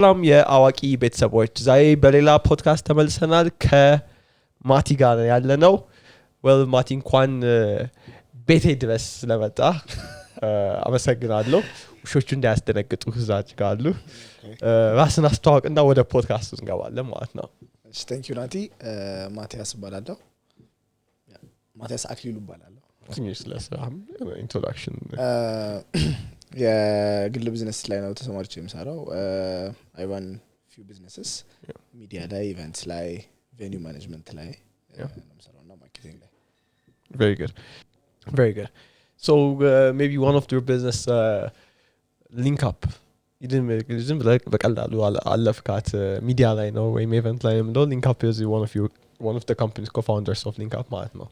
ሰላም የአዋቂ ቤተሰቦች ዛሬ በሌላ ፖድካስት ተመልሰናል ከማቲ ጋር ያለነው ማቲ እንኳን ቤቴ ድረስ ስለመጣ አመሰግናለሁ ውሾቹ እንዳያስደነግጡ ህዛች ጋሉ ራስን አስተዋወቅና ወደ ፖድካስቱ እንገባለን ማለት ነው እሺ ቴንክ ዩ ናቲ ማቲያስ ባላለው ማቲያስ አክሊሉ ባላለው ትንሽ ስለሰራም ኢንትሮዳክሽን የግል ቢዝነስ ላይ ነው ተሰማርቼ የምሰራው I run few businesses media ላይ events ላይ venue management ላይ ነው marketing ላይ very good so maybe one of your business LinkUp you didn't like በቀላሉ አለፍካት ሚዲያ ላይ ነው ወይም ኢቨንት ላይ ነው LinkUp is one of the company's co-founders of LinkUp ማለት ነው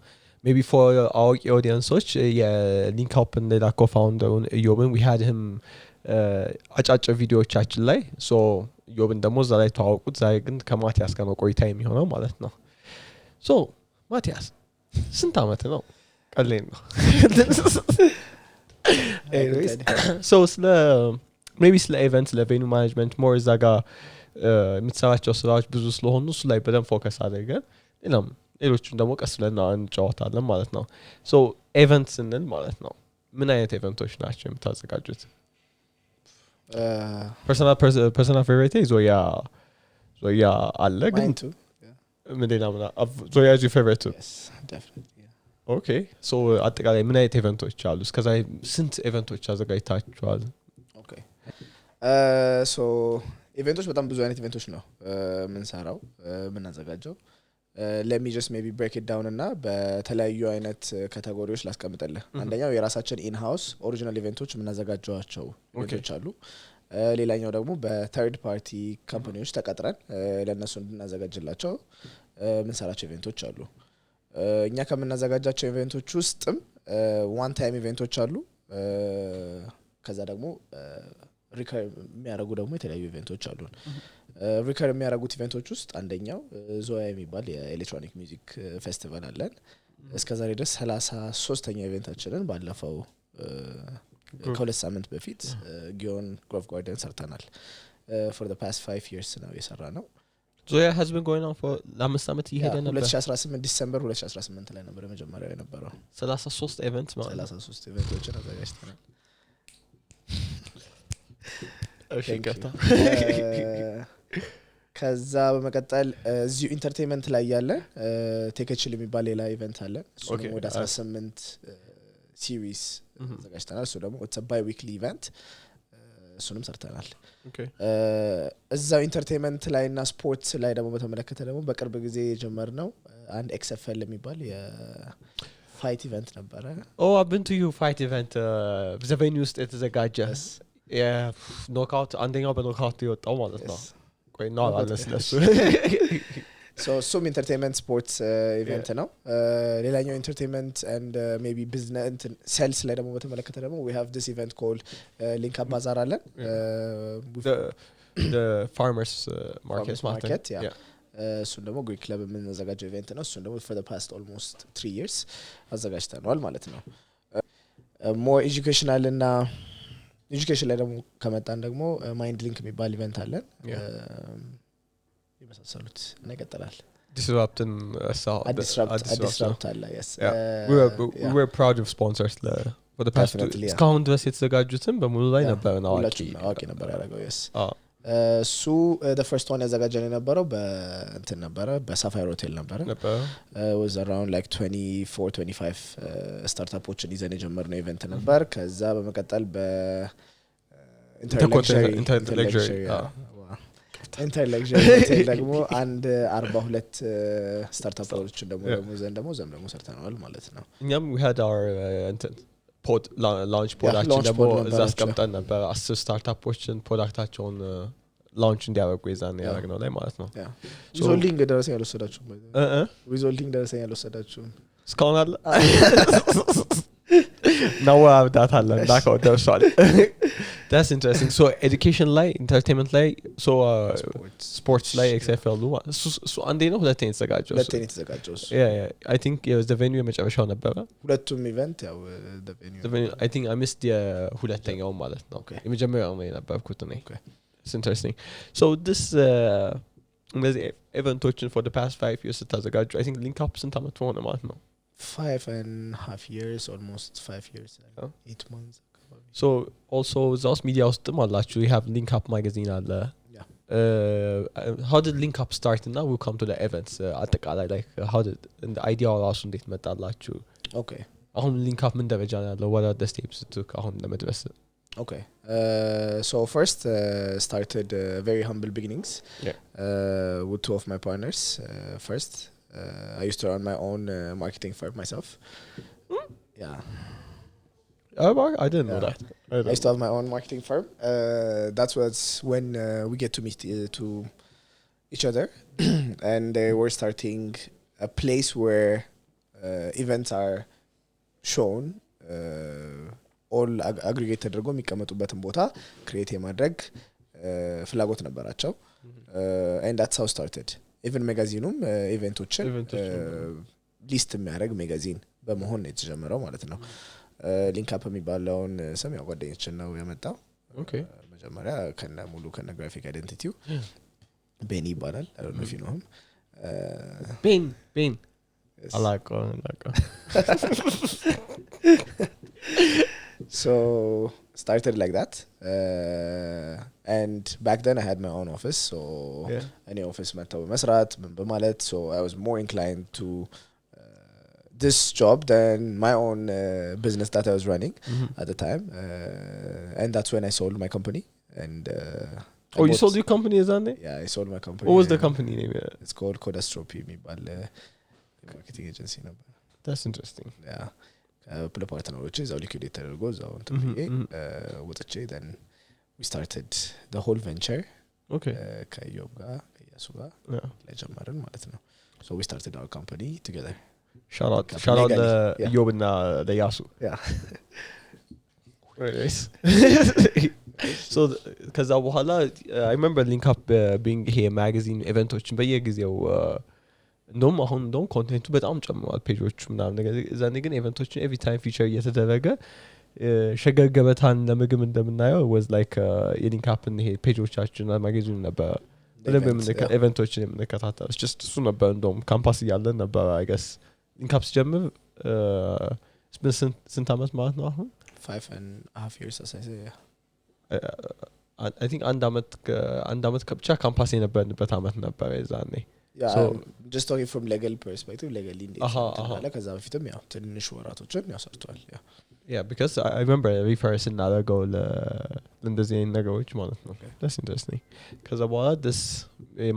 maybe for our audiences LinkUp and the co-founder Yoben we had him አጫጭር ቪዲዮዎቻችን ላይ so ዮብን ደግሞ እዛ ላይ ተዋውቁት ዛሬ ግን ከማቲያስ ጋር ነው ቆይታ የሚሆነው ማለት ነው so ማቲያስ ስንት አመት ነው ቀለኝ ነው anyways so maybe ስለ ኢቨንት ስለ venue management more እዛ ጋር የምትሰራቸው ስራዎች ብዙ ስለሆኑ እሱ ላይ በደንብ ፎከስ አድርገን ሌሎቹን ደግሞ ቀስ ብለን እንጫወታለን ማለት ነው so ኢቨንት ስንል ማለት ነው ምን አይነት ኢቨንቶች ናቸው የምታዘጋጁት personal favorite ዞያ አለ ግን ምንድን ነው ዞያ is your favorite too yes definitely okay so አጠቃላይ ምን አይነት ኢቨንቶች አሉ እስከዛ ስንት ኢቨንቶች አዘጋጅታችኋል okay so ኢቨንቶች በጣም ብዙ አይነት ኢቨንቶች ነው ምንሰራው ምናዘጋጀው let me just maybe break it down እና በተለያዩ አይነት ካቴጎሪዎች ላስቀምጥልህ አንደኛው የራሳችን in house original ኢቨንቶች ምናዘጋጀዋቸው ኢቨንቶች አሉ ሌላኛው ደግሞ በthird party ካምፓኒዎች ተቀጥረን ለነሱ እንድናዘጋጅላቸው ምንሰራቸው ኢቨንቶች አሉ እኛ ከምናዘጋጃቸው ኢቨንቶች ውስጥም one time ኢቨንቶች አሉ ከዛ ደግሞ ሪከር የሚያደርጉ ደግሞ የተለያዩ ኢቨንቶች አሉ ሪከር የሚያደርጉት ኢቨንቶች ውስጥ አንደኛው ዞያ የሚባል የኤሌክትሮኒክ ሚውዚክ ፌስቲቫል አለን እስከዛሬ ድረስ 33ኛ ኢቨንታችንን ባለፈው ከሁለት ሳምንት በፊት ጊዮን ግሮቭ ጋርደን ሰርተናል for the past 5 years ነው የሰራነው Zoya has been going on for ለአምስት ዓመት እየሄደ ነበር 2018 ዲሴምበር 2018 ላይ ነበር መጀመሪያው የነበረው 33 ኢቨንትስ ማለት 33 ኢቨንቶችን አዘጋጅተናል እሺ ገታ ከዛ በመቀጠል እዚሁ ኢንተርቴይንመንት ላይ ያለ ቴክችል የሚባል ሌላ ኢቨንት አለ እሱ ወደ 18 ሲሪስ አዘጋጅተናል እሱ ደግሞ it's a bi-weekly event እሱንም ሰርተናል እዛው ኢንተርቴይንመንት ላይና ስፖርትስ ላይ ደግሞ በተመለከተ ደግሞ በቅርብ ጊዜ የጀመርነው አንድ XFL የሚባል የፋይት ኢቨንት ነበር I've been to your fight event the venue ውስጥ የተዘጋጀ ኖክአውት አንደኛው በኖክአውት የወጣው ማለት ነው ቆይ ነው አለስለሱ so some entertainment sports event ነው ሌላኛው entertainment and maybe business sales ላይ ደግሞ በተመለከተ ደግሞ we have this event called LinkUp Bazaar አለን the farmers market yeah እሱን ደግሞ ግሪክ ክለብ የምናዘጋጀው ኢቨንት ነው እሱን ደግሞ for the past almost 3 years አዘጋጅተናል ማለት ነው more educational እና ኤጁኬሽን ላይ ደግሞ ከመጣን ደግሞ ማይንድ ሊንክ የሚባል ኢቨንት አለን ይመሳሰሉት እና ይቀጥላል disrupting disrupt አለ yes we were proud of sponsors for the past እስካሁን ድረስ የተዘጋጁትም በሙሉ ላይ ነበር ነው አዋቂ ነበር ያደረገው yes እሱ the first one ያዘጋጀን የነበረው በእንትን ነበር በሳፋይር ሆቴል ነበር was around like 24 25 ስታርታፖችን ይዘን የጀመርነው ኢቨንት ነበር ከዛ በመቀጠል ኢንተርሌክቸር ሆቴል ደግሞ አንድ 42 ስታርታፖችን ደግሞ ዘም ሰርተናል ማለት ነው እኛም we had our launch ፕሮዳክሽን ደግሞ እዛ አስቀምጠን ነበር 10 ስታርታፖችን ፕሮዳክታቸውን ላውንች እንዲያደርጉ ይዛን ያደረግነው ላይ ማለት ነው ዊዞልዲንግ ደረሰኝ ያልወሰዳችሁ ዊዞልዲንግ ደረሰኝ ያልወሰዳችሁ እስካሁን አለ ነው አብዳት አለ እንዳከው ደርሷል that's interesting so education ላይ entertainment ላይ so sports ላይ XFL so አንዴ ነው ሁለተኛ ተዘጋጀው yeah I think it was the venue የመጨረሻው ነበር ሁለቱም ኢቨንት ያው the venue I think I missed the ሁለተኛው ማለት ነው የመጀመሪያው ነው የነበርኩት እኔ It's interesting. So this እነዚህ ኢቨንቶችን for the past 5 years ስታዘጋጁ I think LinkUp ስንት ዓመት ሆነ ማለት ነው? 5.5 years, almost 5 years, 8 months. So also እዛ ውስጥ ሚዲያ ውስጥም አላችሁ. You have LinkUp magazine አለ. How did LinkUp start? And now we'll come to the events. አጠቃላይ like how did the idea ራሱ እንዴት መጣላችሁ? Okay. አሁን LinkUp ምን ደረጃ ነው ያለው? What are the steps it took አሁን ለመድረስ? Okay. So first started very humble beginnings. With 2 of my partners. First, I used to run my own marketing firm myself. Yeah. I didn't know that. I used to have my own marketing firm. That was when we get to meet to each other, and they were starting a place where events are shown. All aggregate ተደርጎ የሚቀመጡበትን ቦታ ክሬት የማድረግ ፍላጎት ነበራቸው. And that's how started. Even magazineum ኢቨንቶችን ሊስት የሚያደርግ magazine በመሆን ነው የተጀመረው ማለት ነው. LinkUp የሚባለውን ስም ያው ጓደኛችን ነው ያመጣው. Okay. መጀመሪያ ከነ ሙሉ ከነ graphic identity ቤኒ ይባላል. I don't know if you know him. ቤን አላውቀው. So started like that, and back then I had my own office, so any office መተው መስራት በማለት, so I was more inclined to this job than my own business that I was running at the time, and that's when I sold my company. And you sold your company, is that it? Yeah, I sold my company. What was the company name? It's called Codastropy የሚባል marketing agency ነበር. That's interesting. Yeah. partners እዛው ሊኩዊዴት ተደርጎ እዛው እንትን ወጥቼ then we started the whole venture. Okay. ከዮብ ጋር ከያሱ ጋር ለጀመርን ማለት ነው. So we started our company together. Shout out Yob and the Yasu. Yeah. Anyways. So ከዛ በኋላ I remember LinkUp being here magazine ኢቨንቶችን በየጊዜው እንደውም አሁን እንደውም ኮንቴንቱ በጣም ጨምሯል ፔጆቹ ምናምን ነገር እዛኔ ግን ኢቨንቶችን ኤቭሪ ታይም ፊቸር እየተደረገ ሸገር ገበታን ለምግብ እንደምናየው was like የሊንክአፕ ይሄ ፔጆቻችን ማጋዚኑ ነበር በደንብ ኢቨንቶችን የምንከታተል just እሱ ነበር እንደውም ካምፓስ እያለን ነበር I guess LinkUp ሲጀምር ስንት ዓመት ማለት ነው አሁን 5.5 years as I say. I think አንድ ዓመት ከብቻ ካምፓስ የነበርንበት ዓመት ነበር የዛኔ. Yeah, so just talking from legal perspective, legally like ከዛ በፊትም ያው ትንሽ ወራቶችን ያሰርቷል. Yeah, because I remember reference እናደርገው ለእንደዚህ አይነት ነገሮች ማለት ነው. That's interesting. ከዛ በኋላ this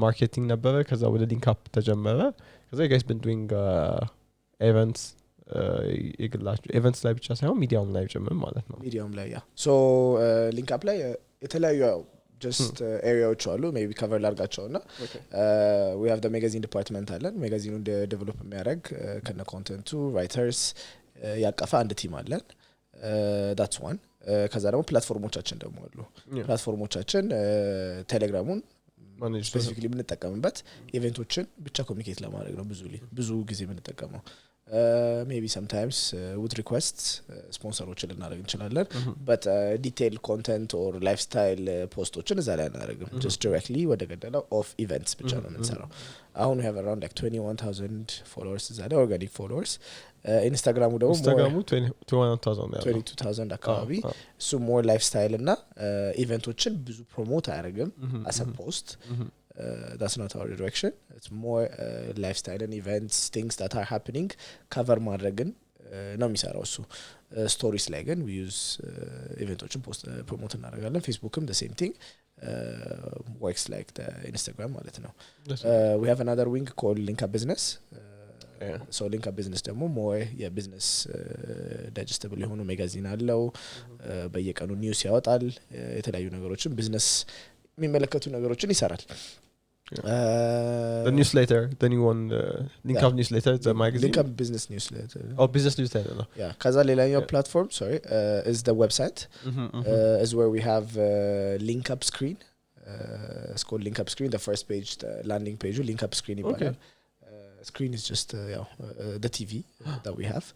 marketing ነበረ ከዛ ወደ LinkUp ተጀመረ. ከዛ you guys been doing events events ላይ ብቻ ሳይሆን ሚዲያም ላይ ጀመረ ማለት ነው. ሚዲያም ላይ so LinkUp ላይ የተለያዩ just areaዎች አሉ maybe cover ላርጋቸውና we have the magazine department አለን magazine develop የሚያደርግ ከነ ኮንቴንቱ writers ያቀፈ አንድ ቲም አለን. that's one. ከዛ ደግሞ ፕላትፎርሞቻችን ደግሞ አሉ. ፕላትፎርሞቻችን ቴሌግራሙን ስፔሲፊካሊ የምንጠቀምበት ኢቨንቶችን ብቻ ኮሙኒኬት ለማድረግ ነው ብዙ ጊዜ የምንጠቀመው. Maybe sometimes with requests ስፖንሰሮችን ልናደርግ እንችላለን but detailed content or lifestyle postoችን እዛ ላይ እናደርግም just directly ወደ ገደለው of events ብቻ ነው የምንሰራው. አሁን we have around like 21,000 followers እዛ ላይ organic followers. ኢንስታግራሙ ደግሞ 22,000 አካባቢ እሱ more lifestyle እና ኢቨንቶችን ብዙ ፕሮሞት አያደርግም as a post. That's not our direction. It's more lifestyle and events, things that are happening cover ማድረግን ነው የሚሰራው እሱ. stories ላይ ግን we use ኢቨንቶችን ፖስት ፕሮሞት እናደርጋለን. ፌስቡክም the same thing works like the Instagram ማለት ነው. We have another wing called LinkUp Business. So LinkUp Business ደግሞ more የቢዝነስ digestible የሆኑ magazine አለው. በየቀኑ ኒውስ ያወጣል. የተለያዩ ነገሮችን ቢዝነስ የሚመለከቱ ነገሮችን ይሰራል. The newsletter, the new one, LinkUp newsletter, the magazine. LinkUp Business Newsletter. Oh, business newsletter. No. Yeah, kaza ሌላኛው platform, is the website. Is where we have LinkUp screen. It's called LinkUp screen. The first page, the landing page, LinkUp screen. Okay. Screen is just the TV that we have.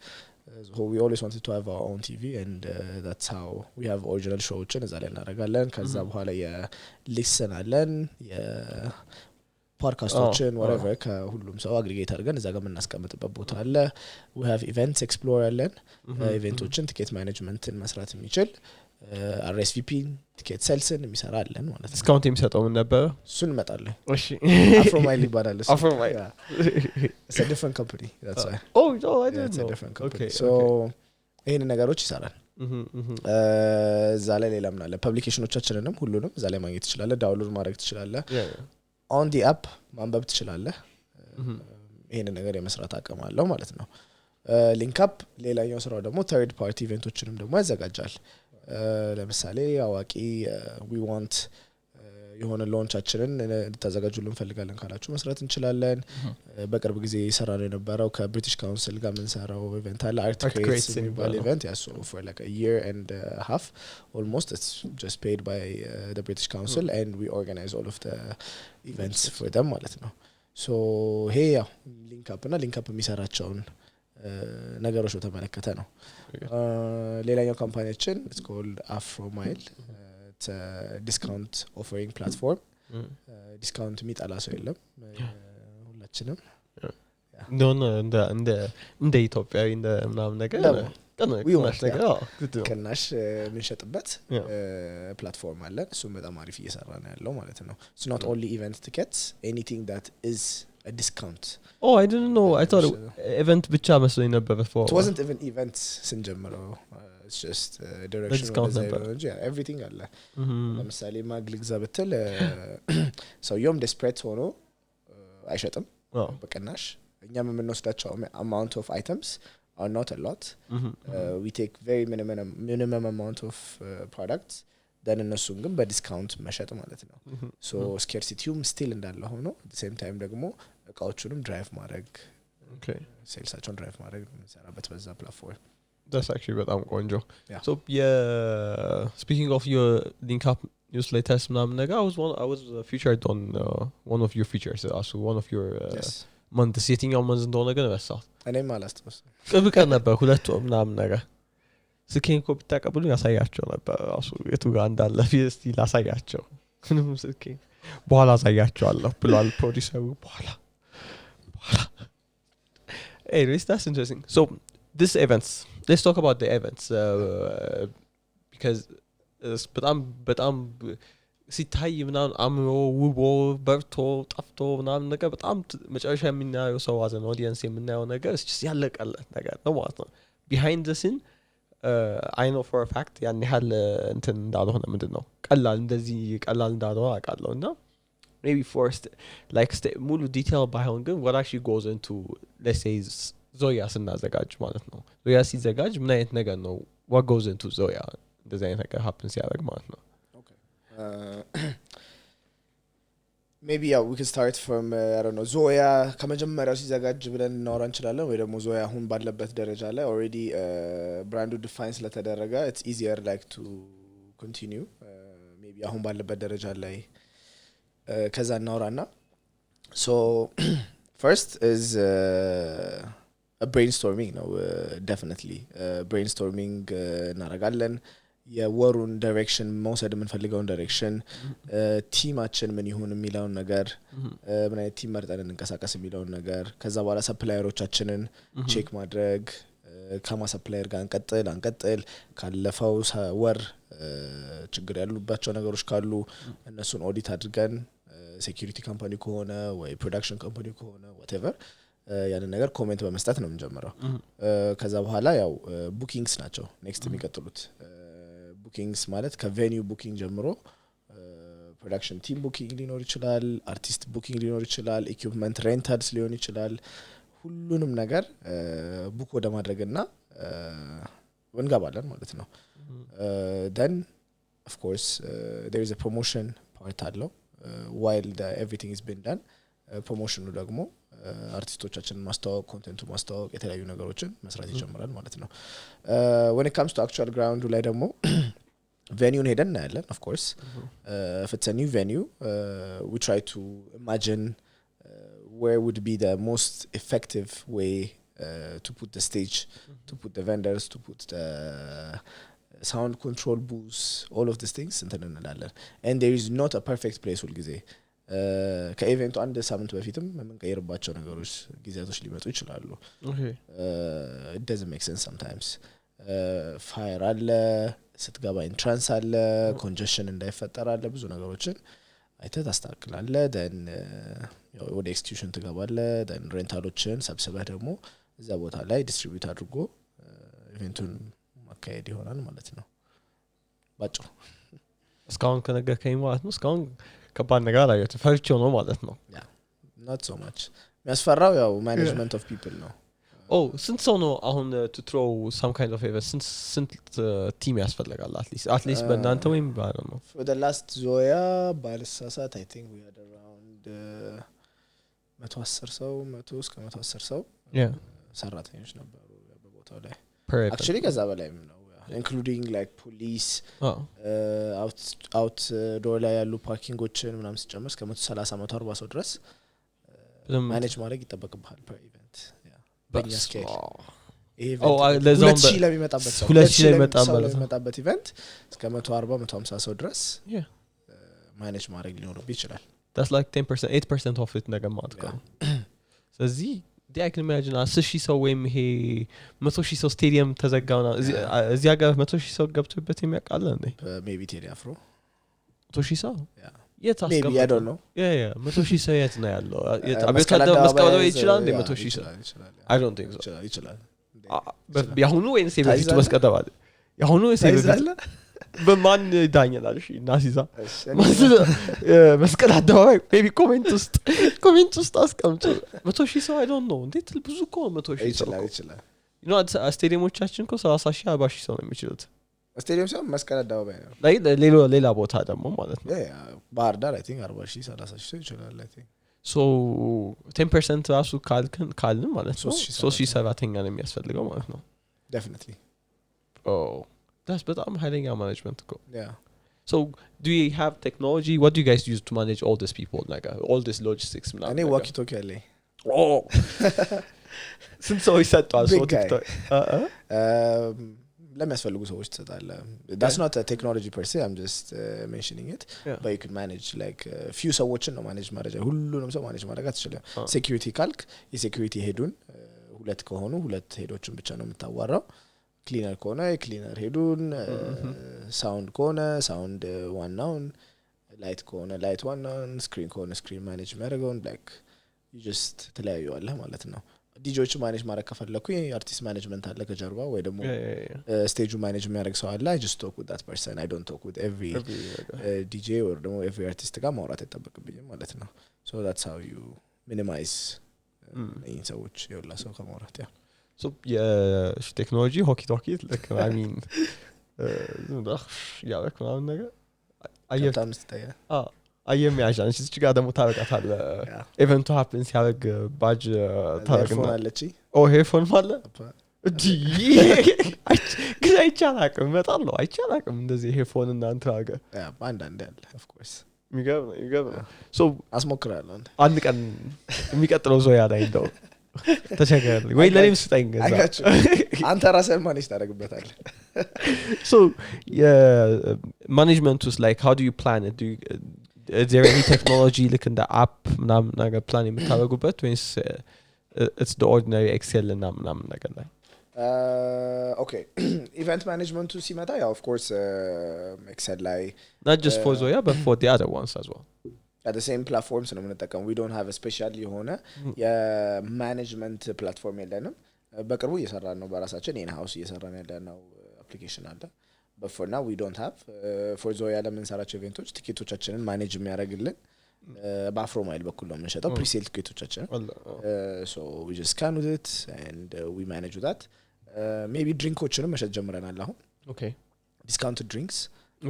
So we always wanted to have our own TV, and that's how we have original shows እዛ ላይ እናደርጋለን ከዛ በኋላ የሊስን አለን ፖድካስቶችን whatever ከሁሉም ሰው አግሪጌት አድርገን እዛ ጋር የምናስቀምጥበት ቦታ አለ we have events explore አለን ኢቨንቶችን ቲኬት ማኔጅመንትን መስራት የሚችል RSVP ቲኬት ሴልስን የሚሰራ አለን ማለት ነው ዲስካውንት የሚሰጠው ምን ነበር እሱን እንመጣለን እሺ Afromile ይባላል እሱ Afromile it's a different company that's why oh no I didn't know it's a different company so ይሄን ነገሮች ይሰራል እዛ ላይ ሌላ ምን አለ ፐብሊኬሽኖቻችንንም ሁሉንም እዛ ላይ ማግኘት ትችላለህ ዳውንሎድ ማድረግ ትችላለህ on the app ማንበብ ትችላለህ ይሄን ነገር የመስራት አቅም አለው ማለት ነው LinkUp ሌላኛው ስራው ደግሞ third party ኢቨንቶችንም ደግሞ ያዘጋጃል ለምሳሌ አዋቂ we want የሆነ ላunchአችንን እንድታዘጋጁልን ፈልጋለን ካላችሁ መስራት እንችላለን በቅርብ ጊዜ ሰራን የነበረው ከብሪቲሽ ካውንስል ጋር ምን ሰራው ኢቨንት አለ Artcrates የሚባል ኢቨንት yeah so for like a year and a half almost it's just paid by the British Council and we organize all of the events for them ማለት ነው so hey ያው LinkUp እና LinkUp የሚሰራቸውን ነገሮች ተመለከተ ነው ሌላኛው ካምፓኒያችን it's called Afromile it's a discount offering platform discount የሚጣላ ሰው የለም ሁላችንም እንደ ኢትዮጵያዊ እንደ ምናምን ነገር ከናሽ ምንሸጥበት ፕላትፎርም አለ እሱም በጣም አሪፍ እየሰራ ነው ያለው ማለት ነው it's not only event tickets anything that is a discount oh I didn't know I thought event ብቻ መስሎኝ ነበር before it wasn't even events ስንጀምረው it's just direction yeah everything አለ ለምሳሌ ማግልግዛ በተለ ሰውየውም desperate ሆኖ አይሸጥም በቀናሽ እኛም የምንወስዳቸው amount of items are not a lot we take very minimum amount of products then እነሱን ግን በዲስካውንት መሸጥ ማለት ነው so scarcityum still እንዳለ ሆኖ at the same time ደግሞ እቃዎቹንም ድራይቭ ማድረግ okay ሴልሳቸውን ድራይቭ ማድረግ እንሰራበት በዛ ፕላትፎርም that's actually በጣም ቆንጆ so speaking of your LinkUp newsletters ምናምን ነገር I was featured on one of your features also one of your months የትኛው month እንደሆነ ግን ረሳሁት እኔም አላስታውስም ቅርብ ቀን ነበር ሁለት ምናምን ነገር ስልኬን ኮፒ ተቀብሉኝ ያሳያቸው ነበር ራሱ የቱ ጋር እንዳለ እስቲ ላሳያቸው ምንም ስልኬን በኋላ አሳያቸዋለሁ ብሏል ፕሮዲዩሰሩ በኋላ anyways that's interesting so this events let's talk about the events because በጣም ሲታይ ምናምን አምሮ ውቦ በርቶ ጠፍቶ ምናምን ነገር በጣም መጨረሻ የሚናየው ሰው as an audience የምናየው ነገር just ያለቀለት ነገር ነው ማለት ነው behind the scene I know for a fact ያን ያህል እንትን እንዳልሆነ ምንድነው ቀላል እንደዚህ ቀላል እንዳልሆነ አውቃለሁ እና maybe first like ሙሉ ዲቴል ባይሆን ግን what actually goes into let's say ዞያ ስናዘጋጅ ማለት ነው ዞያ ሲዘጋጅ ምን አይነት ነገር ነው what goes into ዞያ እንደዚህ አይነት ነገር happens ያደርግ ማለት ነው maybe yeah we can start from I don't know ዞያ ከመጀመሪያው ሲዘጋጅ ብለን እናወራ እንችላለን ወይ ደግሞ ዞያ አሁን ባለበት ደረጃ ላይ already ብራንዱ ዲፋይን ስለተደረገ it's easier like to continue maybe አሁን ባለበት ደረጃ ላይ ከዛ እናወራና so first is a brainstorming no definitely brainstorming እናረጋለን የወሩን ዳይሬክሽን መውሰድ የምንፈልገውን ዳይሬክሽን ቲማችን ምን ይሁን የሚለውን ነገር ምን አይነት ቲም መርጠን እንንቀሳቀስ የሚለውን ነገር ከዛ በኋላ ሰፕላየሮቻችንን ቼክ ማድረግ ከማ ሰፕላየር ጋር አንቀጥል ካለፈው ወር ችግር ያሉባቸው ነገሮች ካሉ እነሱን ኦዲት አድርገን ሴኩሪቲ ካምፓኒ ከሆነ ወይ ፕሮዳክሽን ካምፓኒ ከሆነ whatever ያንን ነገር ኮሜንት በመስጠት ነው የምንጀምረው ከዛ በኋላ ያው ቡኪንግስ ናቸው ኔክስት የሚቀጥሉት bookings ማለት ከቬኒው ቡኪንግ ጀምሮ ፕሮዳክሽን ቲም ቡኪንግ ሊኖር ይችላል አርቲስት ቡኪንግ ሊኖር ይችላል ኢኩዊፕመንት ሬንታልስ ሊሆን ይችላል ሁሉንም ነገር ቡክ ወደ ማድረግና እንገባለን ማለት ነው then of course there is a promotion part አለው while everything is been done promotion ደግሞ አርቲስቶቻችንን ማስተዋወቅ ኮንቴንቱ ማስተዋወቅ የተለያዩ ነገሮችን መስራት ይጀምራል ማለት ነው when it comes to actual ground ላይ ደግሞ venue ሄደን እናያለን of course if it's a new venue we try to imagine where would be the most effective way to put the stage, to put the vendors, to put the sound control booths, all of these things እንትን እንላለን and there is not a perfect place ሁልጊዜ ከኢቨንቱ አንድ ሳምንት በፊትም የምንቀይርባቸው ነገሮች ጊዜያቶች ሊመጡ ይችላሉ it doesn't make sense sometimes fire አለ ስትገባ ኢንትራንስ አለ ኮንጀክሽን እንዳይፈጠር አለ ብዙ ነገሮችን አይተህ ታስተካክላለህ then ወደ ኤክስቲዩሽን ትገባለህ then ሬንታሎችን ሰብስበህ ደግሞ እዛ ቦታ ላይ ዲስትሪቢዩት አድርጎ ኢቨንቱን ማካሄድ ይሆናል ማለት ነው ባጭሩ እስካሁን ከነገርከኝ ማለት ነው እስካሁን ከባድ ነገር አየሁት ፈርቼው ነው ማለት ነው not so much የሚያስፈራው ያው management of people ነው since so no አሁን to throw some kind of event since team ያስፈልጋል at least በእናንተ ወይም I don't know for the last Zoya ባልሳሳት I think we had around 110 ሰው 100 እስከ 110 ሰው ሰራተኞች ነበሩ በቦታው ላይ actually ከዛ በላይም ነው including like police outdoor ላይ ያሉ ፓርኪንጎችን ምናምን ሲጨምር እስከ 130 140 ሰው ድረስ ማኔጅ ማድረግ ይጠበቅብሃል per event በእኛስኬል ለዛውም ለሚመጣበት ኢቨንት እስከ 140 150 ሰው ድረስ ማኔጅ ማድረግ ሊኖርብህ ይችላል that's like 10% 8% of it ነገር ማለት ነው ስለዚህ I can imagine 10,000 ሰው ወይም ይሄ 100,000 ሰው ስቴዲየም ተዘጋውና እዚያ ጋር 100,000 ሰው ገብቶበት የሚያውቃል እንዴ maybe Teddy Afro 100,000 ሰው የት አስቀምጠው maybe I don't know 100,000 ሰው የት ነው ያለው መስቀል ይችላል እንዴ 100,000 I don't think so ይችላል ያሁኑ ወይስ የበፊቱ መስቀል ተባለ ያሁኑ ወይስ የበፊቱ በማን ዳኛላል እሺ እናሲዛ መስቀል አደባባይ maybe ኮሜንት ውስጥ አስቀምጡ 100,000 ሰው I don't know እንዴት ብዙ እኮ 100,000 ሰው ይችላል you know ስቴዲየሞቻችን እኮ 30,000 40,000 ሰው ነው የሚችሉት ስቴዲየም ሰው መስቀል አደባባይ ነው ሌላ ቦታ ደግሞ ማለት ነው ባህር ዳር I think 40,000 30,000 ሰው ይችላል I think so 10% ራሱ ካልን ማለት ነው 3,000 ሰራተኛ ነው የሚያስፈልገው ማለት ነው definitely that's በጣም ኃይለኛ management እኮ so do you have technology what do you guys use to manage all these people like all this logistics እኔ walkie talkie አለኝ ስንት ሰው ይሰጣል so TikTok ለሚያስፈልጉ ሰዎች ትሰጣለህ that's not a technology per se I'm just mentioning it but you can manage like few ሰዎችን ነው manage ማድረግ ሁሉንም ሰው manage ማድረግ አትችልም security ካልክ የሴኩሪቲ ሄዱን ሁለት ከሆኑ ሁለት ሄዶችን ብቻ ነው የምታዋራው ክሊነር ከሆነ ክሊነር ሄዱን ሳውንድ ከሆነ ሳውንድ ዋናውን ላይት ከሆነ ላይት ዋናውን ስክሪን ከሆነ ስክሪን ማኔጅ የሚያደርገውን like you just ተለያዩዋለህ ማለት ነው ዲጆች ማኔጅ ማድረግ ከፈለኩ አርቲስት ማኔጅመንት አለ ከጀርባ ወይ ደግሞ ስቴጁ ማኔጅ የሚያደርግ ሰው አለ I just talk with that person I don't talk with every DJ or ደግሞ every artist ጋር ማውራት አይጠበቅብኝም ማለት ነው so that's how you minimize ሰዎች የሁላ ሰው ከማውራት so technology hockey talkie like I mean ያበክ ምናምን ነገር በጣም ስተያ አየም ያጃን እዚህ ጋር ደግሞ ታረቃታለ ኢቨንቱ happens ያረግ ባጅ ታረግና አለች ሄድፎን ማለት እጂ ግን አይቻላቅም መጣለው አይቻላቅም እንደዚህ ሄድፎን እና አንተራገ አንዳንድ ያለ of course የሚገርም so አስሞክራለሁ አንድ ቀን የሚቀጥለው ዞያ ላይ እንደው ተቸገረልኝ ወይ ለኔም ስጠኝ ገዛ አንተ ራስህ ማኔጅ ታደርግበታለህ so management was like how do you plan it is there any technology like in the app ምናምን ነገር plan የምታደርጉበት ወይስ it's the ordinary excel እና ምናምን ነገር ላይ okay event management ሲመጣ ያው of course excel ላይ not just for Zoya but for the other ones as well at the same platforms ነው የምንጠቀም we don't have a special የሆነ የማኔጅመንት ፕላትፎርም የለንም በቅርቡ እየሰራን ነው በራሳችን in house እየሰራን ያለነው application አለ but for now we don't have for Zoya ለምንሰራቸው ኢቨንቶች ቲኬቶቻችንን ማኔጅ የሚያደርግልን በአፍሮማይል በኩል ነው የምንሸጠው ፕሪሴል ቲኬቶቻችን so we just scan with it and we manage with that maybe ድሪንኮችንም መሸጥ ጀምረናል አሁን okay discounted drinks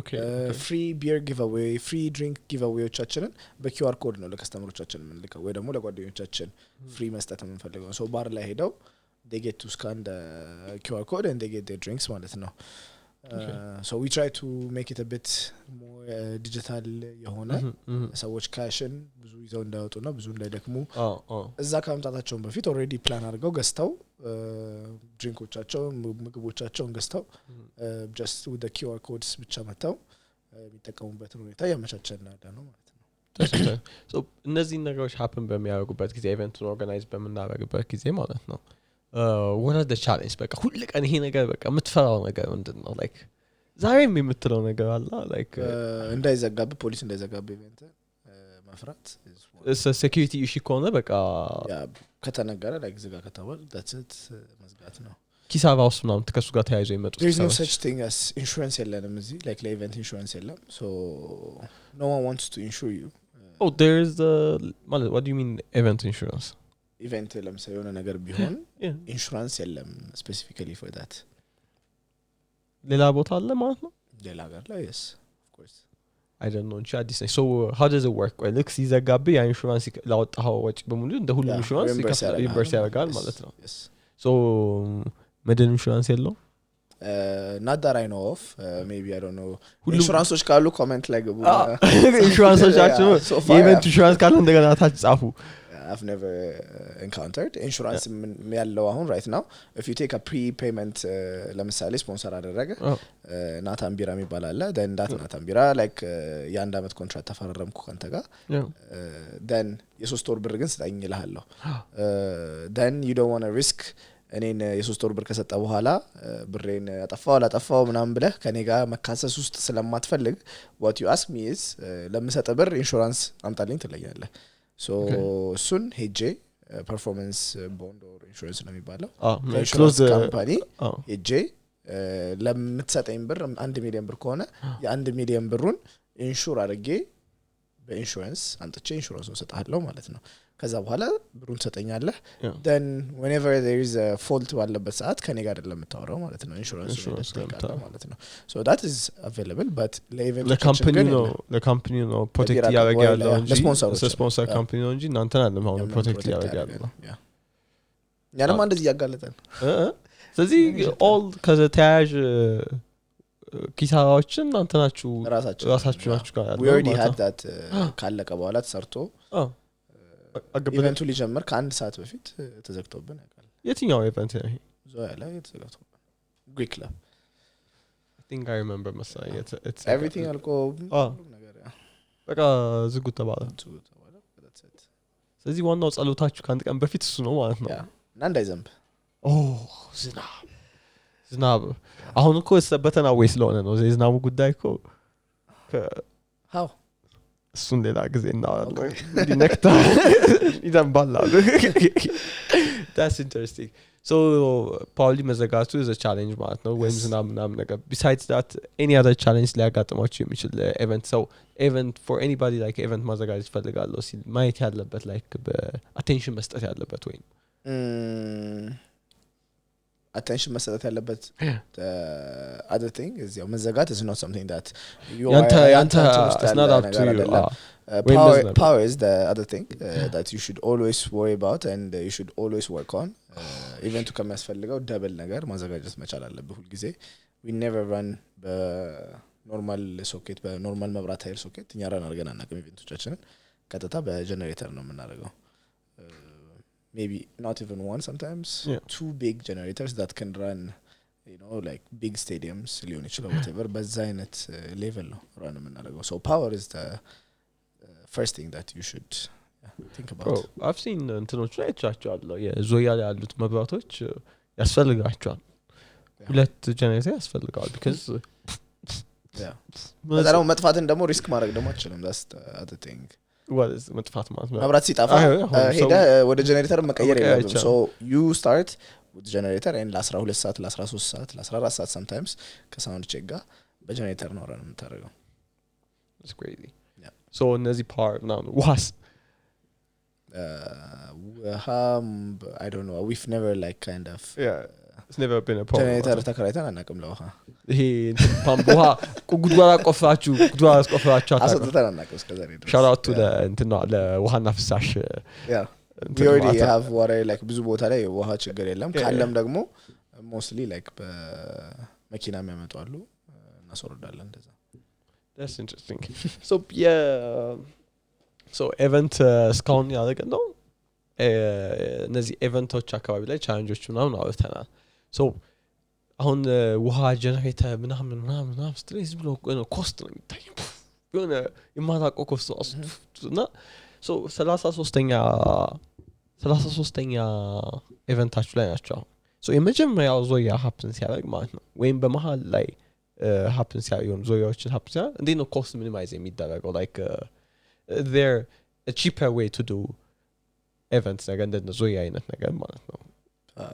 okay free beer giveaway free drink giveawayዎቻችንን በQR ኮድ ነው ለከስተመሮቻችን የምንልከው ወይ ደግሞ ለጓደኞቻችን free መስጠት የምንፈልገው so ባር ላይ ሄደው they get to scan the QR code and they get their drinks ማለት ነው so we try to make it a bit more digital የሆነ ሰዎች ካሽን ብዙ ይዘው እንዳይወጡና ብዙ እንዳይደክሙ እዛ ካምጣታቸው በፊት already plan አድርገው ገዝተው ድሪንኮቻቸው ምግቦቻቸውን ገዝተው just with the QR codes ብቻ መተው የሚጠቀሙበት ሁኔታ ያመቻቸልና ነው ማለት ነው so እነዚህ ነገሮች happen በሚያደርጉበት ጊዜ ኢቨንቱን ኦርጋናይዝ በመናደርግበት ጊዜ ማለት ነው what are the challenges በቃ ሁሉ ቀን ይሄ ነገር በቃ የምትፈራው ነገር ምንድነው like ዛሬም የምትለው ነገር አለ like እንዳይዘጋብ ፖሊስ እንዳይዘጋብ ኢቨንት መፍራት it's a security issue ከሆነ በቃ ያ ከተነገረ like ዝጋ ከተባለ that's it መዝጋት ነው ኪሳራ ውስጥ ምናምን ከሱ ጋር ተያይዞ ይመጡት there's no such thing as insurance የለንም እዚህ like ለኢቨንት ኢንሹራንስ የለም so no one wants to insure you oh there's what do you mean event insurance event ለምሳሌ የሆነ ነገር ቢሆን ኢንሹራንስ የለም specifically for that ሌላ ቦታ አለ ማለት ነው ሌላ ሀገር ላይ yes of course I don't know Addis so how does it work like ሲዘጋብ ያ ኢንሹራንስ ላወጣው ወጪ በሙሉ እንደ ሁሉ ኢንሹራንስ ሪቨርስ ያደርጋል ማለት ነው yes so medal insurance የለው not that I know of maybe I don't know ኢንሹራንሶች ካሉ ኮሜንት ላይ ገቡ ኢንሹራንሶቻችሁ ኢቨንት ኢንሹራንስ ካሉ እንደገና ታች ጻፉ I've never encountered insurance ያለው አሁን right now if you take a prepayment ለምሳሌ ስፖንሰር አደረገ ናታን ቢራ የሚባል then that ናታን ቢራ like የአንድ አመት ኮንትራክት ተፈራረምኩ ካንተ ጋር then የሶስት ወር ብር ግን ስጠኝ ይልሃለሁ then you don't want to risk እኔን የሶስት ወር ብር ከሰጠ በኋላ ብሬን አጠፋው ምናምን ብለህ ከኔ ጋር መካሰስ ውስጥ ስለማትፈልግ what you ask me is ለምሰጠ ብር ኢንሹራንስ አምጣልኝ ትለኛለህ so soon ሄጄ performance bond or insurance ነው የሚባለው close company ሄጄ ለምትሰጠኝ ብር 1 ሚሊዮን ብር ከሆነ የ1 ሚሊዮን ብሩን ኢንሹር አድርጌ በኢንሹራንስ አንጥቼ ኢንሹራንስ ሰጣለሁ ማለት ነው ከዛ በኋላ ብሩን ሰጠኛለህ then whenever there is a fault ባለበት ሰዓት ከኔ ጋር አይደለም የምታወራው ማለት ነው ኢንሹራንስ ነው ማለት ነው so that is available but the company no protect ያደርጋለው እንጂ ስፖንሰር company ነው እንጂ እናንተ አይደለም አሁን protect ያደርጋለው ያንም እንደዚህ ያጋለጠን ስለዚህ all ከዘተያዥ ኪሳራዎችን እናንተ ናችሁ ራሳችሁ ናችሁ ጋር we already had that ካለቀ በኋላ ተሰርቶ ኢቨንቱ ሊጀምር ከአንድ ሰዓት በፊት ተዘግቶብን ያውቃል የትኛው ኢቨንት ነው ይሄ ዞያ ላይ ተዘግቶብን ግሪክ ክለብ I think I remember መሰለኝ it's everything አልቆ ነገር ያ በቃ ዝጉ ተባለ ስለዚህ ዋናው ጸሎታችሁ ከአንድ ቀን በፊት እሱ ነው ማለት ነው እና እንዳይዘንብ ዝናብ አሁን እኮ በተና ወይ ስለሆነ ነው ዝናቡ ጉዳይ እኮ how እሱን ሌላ ጊዜ እናወራለን ዲነክታ ይዘንባላል that's interesting so probably መዘጋቱ is a challenge ማለት ነው ወይም ዝናብ ምናምን ነገር besides that any other challenge ሊያጋጥማችሁ የሚችል event so event for anybody like event ማዘጋጀት ፈልጋለሁ ሲል ማየት ያለበት like attention መስጠት ያለበት ወይም attention መስጠት ያለበት other thing is ያው መዘጋት is not something that you it's not up to you power is the other thing that you should always worry about and you should always work on event ከሚያስፈልገው double ነገር ማዘጋጀት መቻል አለበት ሁሉ ጊዜ we never run በኖርማል ሶኬት በኖርማል መብራት ኃይል ሶኬት እኛ run አድርገን አናውቅም ኢቨንቶቻችንን ቀጥታ በጀነሬተር ነው የምናደርገው maybe not even one sometimes two big generators that can run you know like big stadiums ሊሆን ይችላል whatever በዛ አይነት level ነው run የምናደርገው so power is the first thing that you should think about I've seen እንትኖች ላይ ቻቻለሁ የዞያ ላይ ያሉት መብራቶች ያስፈልጋቸዋል ሁለት ጀነሬተር ያስፈልጋል because በዛው መጥፋትን ደግሞ ሪስክ ማድረግ ደግሞ አትችልም that's the other thing what is መጥፋት ማለት ነው መብራት ሲጣፋ ሄደ ወደ ጀነሬተር መቀየር የለብም so you start with generator and ለ12 ሰዓት ለ13 ሰዓት ለ14 ሰዓት sometimes ከሳውንድ ቼክ ጋር በጀነሬተር ነው run የምታደርገው it's crazy so እነዚህ power now was I don't know we've never like kind of it's never been a problem generator ተከራይተን አናውቅም ለውሃ ይሄ ፓምፕ ውሃ ጉድጓድ ቆፍራችሁ አሰጥተን አናውቅም እስከዛሬ ድረስ shout out to the እንትና ለውሃና ፍሳሽ we already have water like ብዙ ቦታ ላይ ውሃ ችግር የለም ካለም ደግሞ mostly like በመኪና የሚያመጡ አሉ እናስወርዳለን እንደዛ that's interesting so event እስካሁን ያደረገ ነው እነዚህ ኢቨንቶች አካባቢ ላይ ቻሌንጆች ምናምን አውርተናል ሶ አሁን ውሃ ጀነሬተር ምናምን ስትሬስ ብሎ ኮስት ነው የሚታየው የሆነ የማታውቀው ኮስት እና ሶ 33ኛ ኢቨንታችሁ ላይ ናቸው ሶ የመጀመሪያው ዞያ ሀፕን ሲያደርግ ማለት ነው ወይም በመሃል ላይ ሀፕን ሲያደርግ ዞያዎችን ሀፕን ሲያደርግ እንዴት ነው ኮስት ሚኒማይዝ የሚደረገው like there a cheaper way to do events ነገር እንደ ዞያ አይነት ነገር ማለት ነው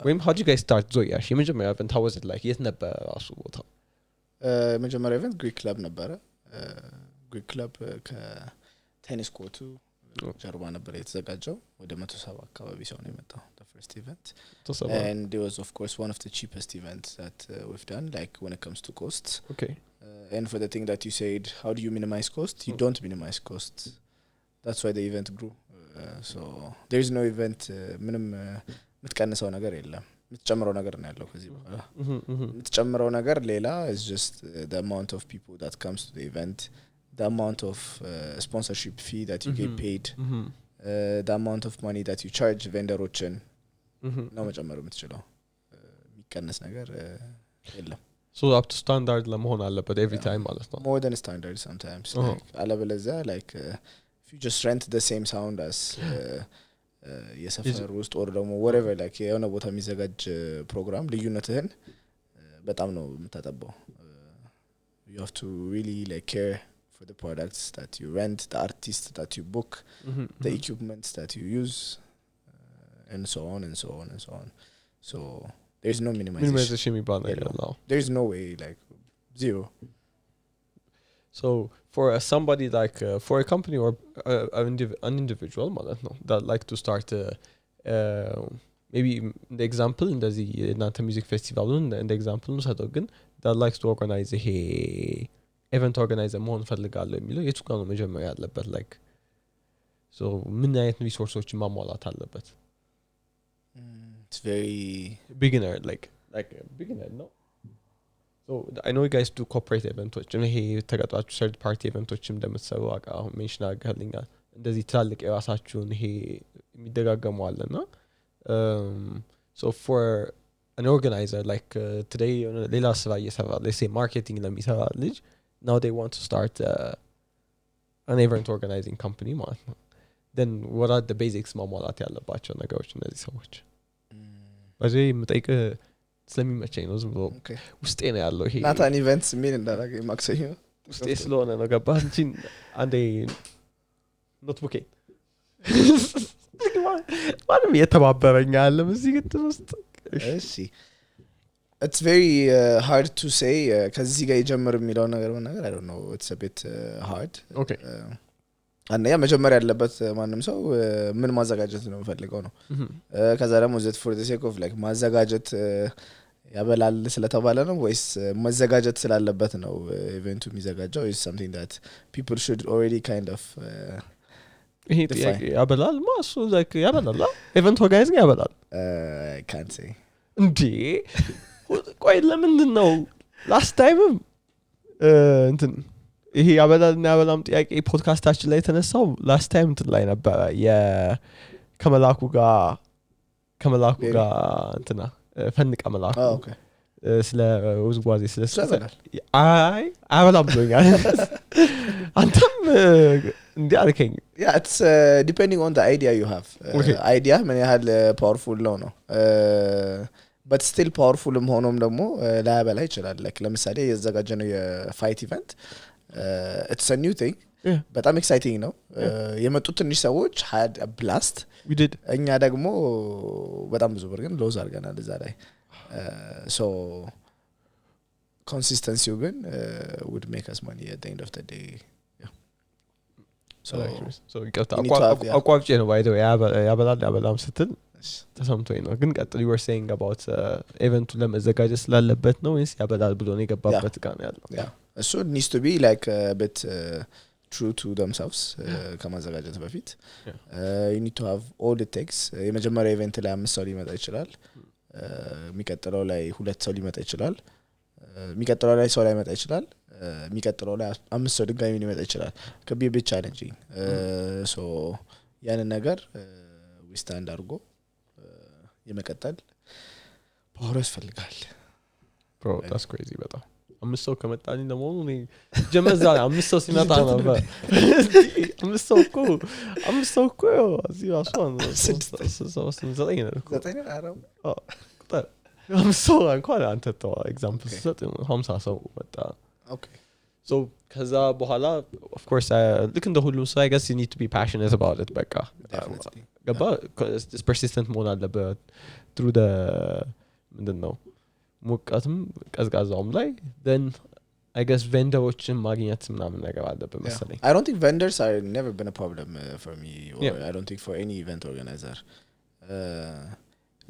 ወይም how did you guys start ዞያ የመጀመሪያ ኢቨንት how was it like የት ነበር ራሱ ቦታው የመጀመሪያ ኢቨንት ግሪክ ክለብ ነበረ ግሪክ ክለብ ከቴኒስ ኮርቱ ጀርባ ነበር የተዘጋጀው ወደ 170 አካባቢ ሰው ነው የመጣው the first event and it was of course one of the cheapest events that we've done like when it comes to costs okay and for the thing that you said how do you minimize cost you don't minimize costs that's why the event grew so there is no event ምንም ምትቀንሰው ነገር የለም ምትጨምረው ነገር ነው ያለው ከዚህ በኋላ ምትጨምረው ነገር ሌላ is just the amount of people that comes to the event the amount of sponsorship fee that you get paid the amount of money that you charge vendoroችን ነው መጨመር የምትችለው የሚቀነስ ነገር የለም so up to standard ለመሆን አለበት every time ማለት ነው more than standard sometimes like አለበለዚያ like if you just rent the same sound as የሰፈር ውስጥ or ደግሞ whatever like የሆነ ቦታ የሚዘጋጅ ፕሮግራም ልዩነትህን በጣም ነው የምታጠባው you have to really like care for the products that you rent the artists that you book the equipment that you use and so on and so on and so on so there's no minimization there's no way like zero so for somebody like for a company or an individual ማለት ነው that like to start maybe the example እንደዚህ እናንተ music festival እንደ example ነው ሰጠው ግን that likes to organize a event organizer መሆን ፈልጋለሁ የሚለው የቱ ጋር ነው መጀመሪያ ያለበት like so ምን አይነት ሪሶርሶችን ማሟላት አለበት it's very beginner like beginner no so I know you guys do corporate events ይሄ ተጋጣጣችሁ third party events እንደምትሰሩ አሁን ሜንሽን አድርጋልኛል እንደዚህ ትላልቅ የራሳችሁን ይሄ የሚደጋገሙ አለና so for an organizer like today ሌላ ስራ እየሰራ let's say marketing ለሚሰራ ልጅ now they want to start an event organizing company ማለት ነው then what are the basics ማሟላት ያለባቸው ነገሮች እነዚህ ሰዎች በዚህ የምጠይቅ ስለሚመቸኝ ነው ዝም ብሎ ውስጤ ነው ያለው ይሄ ናታን ኢቨንትስ ምን እንዳደረገ ማክሰኞ ውስጤ ስለሆነ ነው ገባህ እንጂ አንዴ ኖትቡኬ ማንም የተባበረኝ አለ በዚህ ግጥም ውስጥ እሺ it's very hard to say ከዚህ ጋር ይጀምር የሚለው ነገር I don't know it's a bit hard okay አንደኛ መጀመሪያ ያለበት ማንንም ሰው ምን ማዘጋጀት ነው ፈልገው ነው ከዛ ደግሞ just for the sake of like ማዘጋጀት ያበላል ስለተባለ ነው ወይስ ማዘጋጀት ስላለበት ነው ኢቨንቱ የሚዘጋጀው is something that people should already kind of ይሄ ያበላል ማሱ like ያበላል ኢቨንት ኦርጋናይዚንግ ያበላል I can't say እንዴ ቆይ ለምንድን ነው last time እንትን ይሄ ያበላልና ያበላም ጥያቄ ፖድካስታችን ላይ ተነሳው last time እንትን ላይ ነበር ከመላኩ ጋር እንትና ፈንቀ መላኩ ኦኬ ስለ ውዝዋዜ ስለ አይ አበላም ብሎኛል አንተም እንዴ አልከኝ yeah it's depending on the idea you have idea ምን ያህል powerful ነው but still powerful ሆኖም ደግሞ ላያበላ ይችላል like ለምሳሌ የዘጋጀነው የፋይት ኢቨንት it's a new thing በጣም exciting ነው የመጡት ትንሽ ሰዎች had a blast we did እኛ ደግሞ በጣም ብዙ ብር ግን ሎዝ አድርገናል እዛ ላይ so consistency ግን would make us money at the end of the day so አቋርጬ ነው ባይደው ያበላም ስትል ተሰምቶኝ ነው ግን ቀጥሎ you were saying about event ለመዘጋጀት ስላለበት ነው ወይስ ያበላል ብሎ ነው የገባበት ጋር ነው ያለው so it needs to be like a bit true to themselves ከማዘጋጀት በፊት you need to have all it takes የመጀመሪያ ኢቨንት ላይ 5 ሰው ሊመጣ ይችላል የሚቀጥለው ላይ 2 ሰው ሊመጣ ይችላል የሚቀጥለው ላይ ሰው ሊመጣ ይችላል የሚቀጥለው ላይ 5 ሰው ድጋሚ ሊመጣ ይችላል could be a bit challenging so ያንን ነገር we ዊስታንድ አድርጎ የመቀጠል ፓወር ያስፈልጋል bro that's crazy በጣም አምስት ሰው ከመጣልኝ ደግሞ እኔ ጀመዛ አምስት ሰው ሲመጣ ነበር አምስት ሰው እኮ እዚህ አስዋን ዘጠኝ አረም አምስት ሰው እንኳን አንተ ተው ኤግዛምፕል ሰጥ 50 ሰው መጣ ኦኬ so ከዛ በኋላ of course look in the ሁሉ so I guess you need to be passionate about it በቃ ገባ this persistent መሆን አለበት through the ምንድነው ሙቀትም ቀዝቃዛውም ላይ then I guess vendors ማግኘት ምናምን ነገር አለበት መሰለኝ I don't think vendors are never been a problem for me or I don't think for any event organizer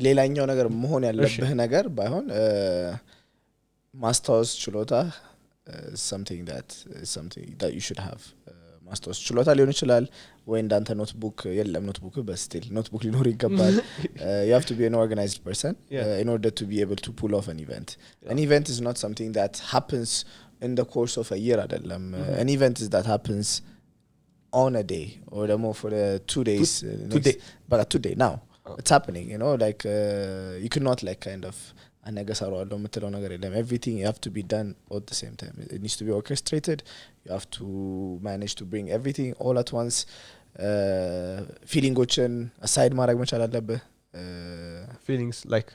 ሌላኛው ነገር መሆን ያለብህ ነገር ባይሆን ማስታወስ ችሎታ something that you should have ማስታወስ ችሎታ ሊሆን ይችላል ወይ እንዳንተ ኖትቡክ የለም ኖትቡክ but still ኖትቡክ ሊኖር ይገባል you have to be an organized person in order to be able to pull off an event an event is not something that happens in the course of a year አይደለም an event is that happens on a day or more for the 2 days but today now it's happening you know like you cannot like kind of አነገሰራው ምትለው ነገር የለም everything you have to be done at the same time it needs to be orchestrated you have to manage to bring everything all at once feelingዎችን aside ማድረግ መቻል አለብህ feelings like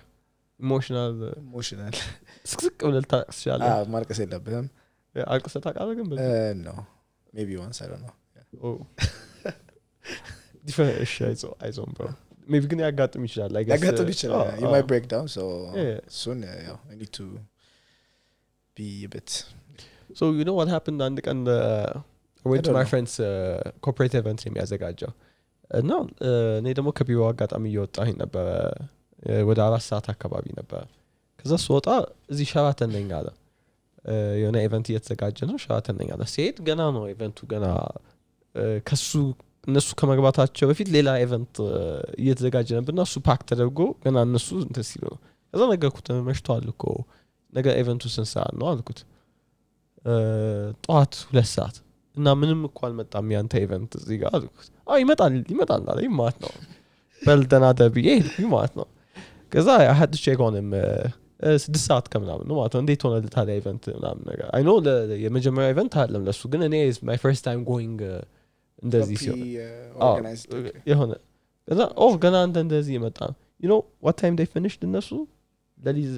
emotional ስቅስቅ ብለህ ታስቻለህ ማርቀስ የለብህም አልቀሰህ ታውቃለህ ግን no maybe once I don't know oh different አይዞን bro maybe can ያጋጥም ይችላል I guess ያጋጥም ይችላል you might break down so soon I need to be a bit so you know what happened on the I went to my friend's corporate event የሚያዘጋጀው እና እኔ ደግሞ ከቢሮ አጋጣሚ እየወጣሁ ነበር ወደ 4 ሰዓት አካባቢ ነበር ከዛ ስወጣ እዚህ ሸራተን ነኝ አለ የሆነ ኢቨንት እየተዘጋጀ ነው ሸራተን ነኝ አለ ሲሄድ ገና ነው ኢቨንቱ ገና ከሱ እነሱ ከመግባታቸው በፊት ሌላ ኢቨንት እየተዘጋጀ ነበርና እሱ ፓክ ተደርጎ ገና እነሱ እንትን ሲሉ ከዛ ነገርኩት መሽቷል እኮ ነገ ኢቨንቱ ስንት ሰዓት ነው አልኩት ጠዋት 2 ሰዓት እና ምንም እኮ አልመጣም ያንተ ኢቨንት እዚህ ጋር አልኩት ይመጣል አለኝ ማለት ነው በልደና ደብዬ ማለት ነው ከዛ I had to check on him 6 ሰዓት ከምናምን ነው ማለት ነው እንዴት ሆነ ለታዲያ ኢቨንት ምናምን ነገር I know የመጀመሪያ ኢቨንት አይደለም ለሱ ግን እኔ is my first time going እንደዚህ ሲሆን organized የሆነ ከዛ ገና እንደዚህ ይመጣ you know what time they finished እነሱ ለሊዝ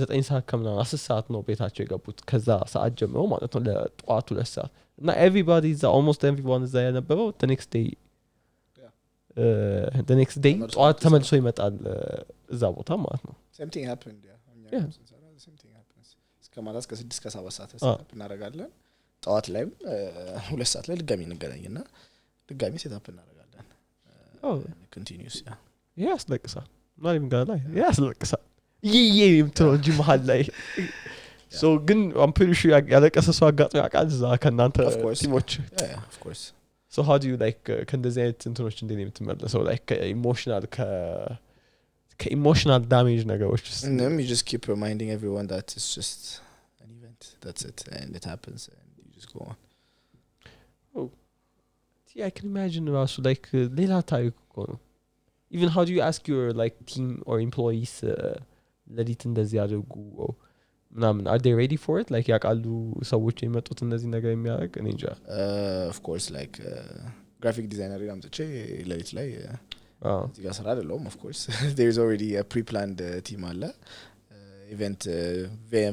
9 ሰዓት ከምናምን 10 ሰዓት ነው ቤታቸው የገቡት ከዛ ሰዓት ጀምሮ ማለት ነው ለጧቱ 2 ሰዓት እና everybody is almost everyone is thereነበረው the next day ጧት ተመልሶ ይመጣል እዛ ቦታ ማለት ነው same thing happened same thing happens እስከማላስ ከ6 ከ7 ሰዓት እናደርጋለን ጧት ላይም 2 ሰዓት ላይ ድጋሚ እንገናኝና ድጋሚ ሴት አፕ እናደርጋለን continuous ያስለቅሳል not even gonna lie ያስለቅሳል የምትለው እንጂ መሀል ላይ so ግን I'm pretty sure ያለቀሰ ሰው አጋጥሞ ያውቃል እዛ ከእናንተ ቲሞች of course so how do you like ከእንደዚህ አይነት እንትኖች እንዴት ነው የምትመለሰው like emotional damage ነገሮች you just keep reminding everyone that it's just an event that's it and it happens and you just go on I can imagine also like ሌላ ታሪክ እኮ ነው even how do you ask your like team or employees ለሊት እንደዚህ ያደርጉ ምናምን are they ready for it like ያውቃሉ ሰዎች የመጡት እንደዚህ ነገር የሚያደርግ እኔ እንጃ of course like graphic designer ያምጥቼ ለሊት ላይ እዚህ ጋር ስራ አይደለም of course there is already a pre-planned team አለ event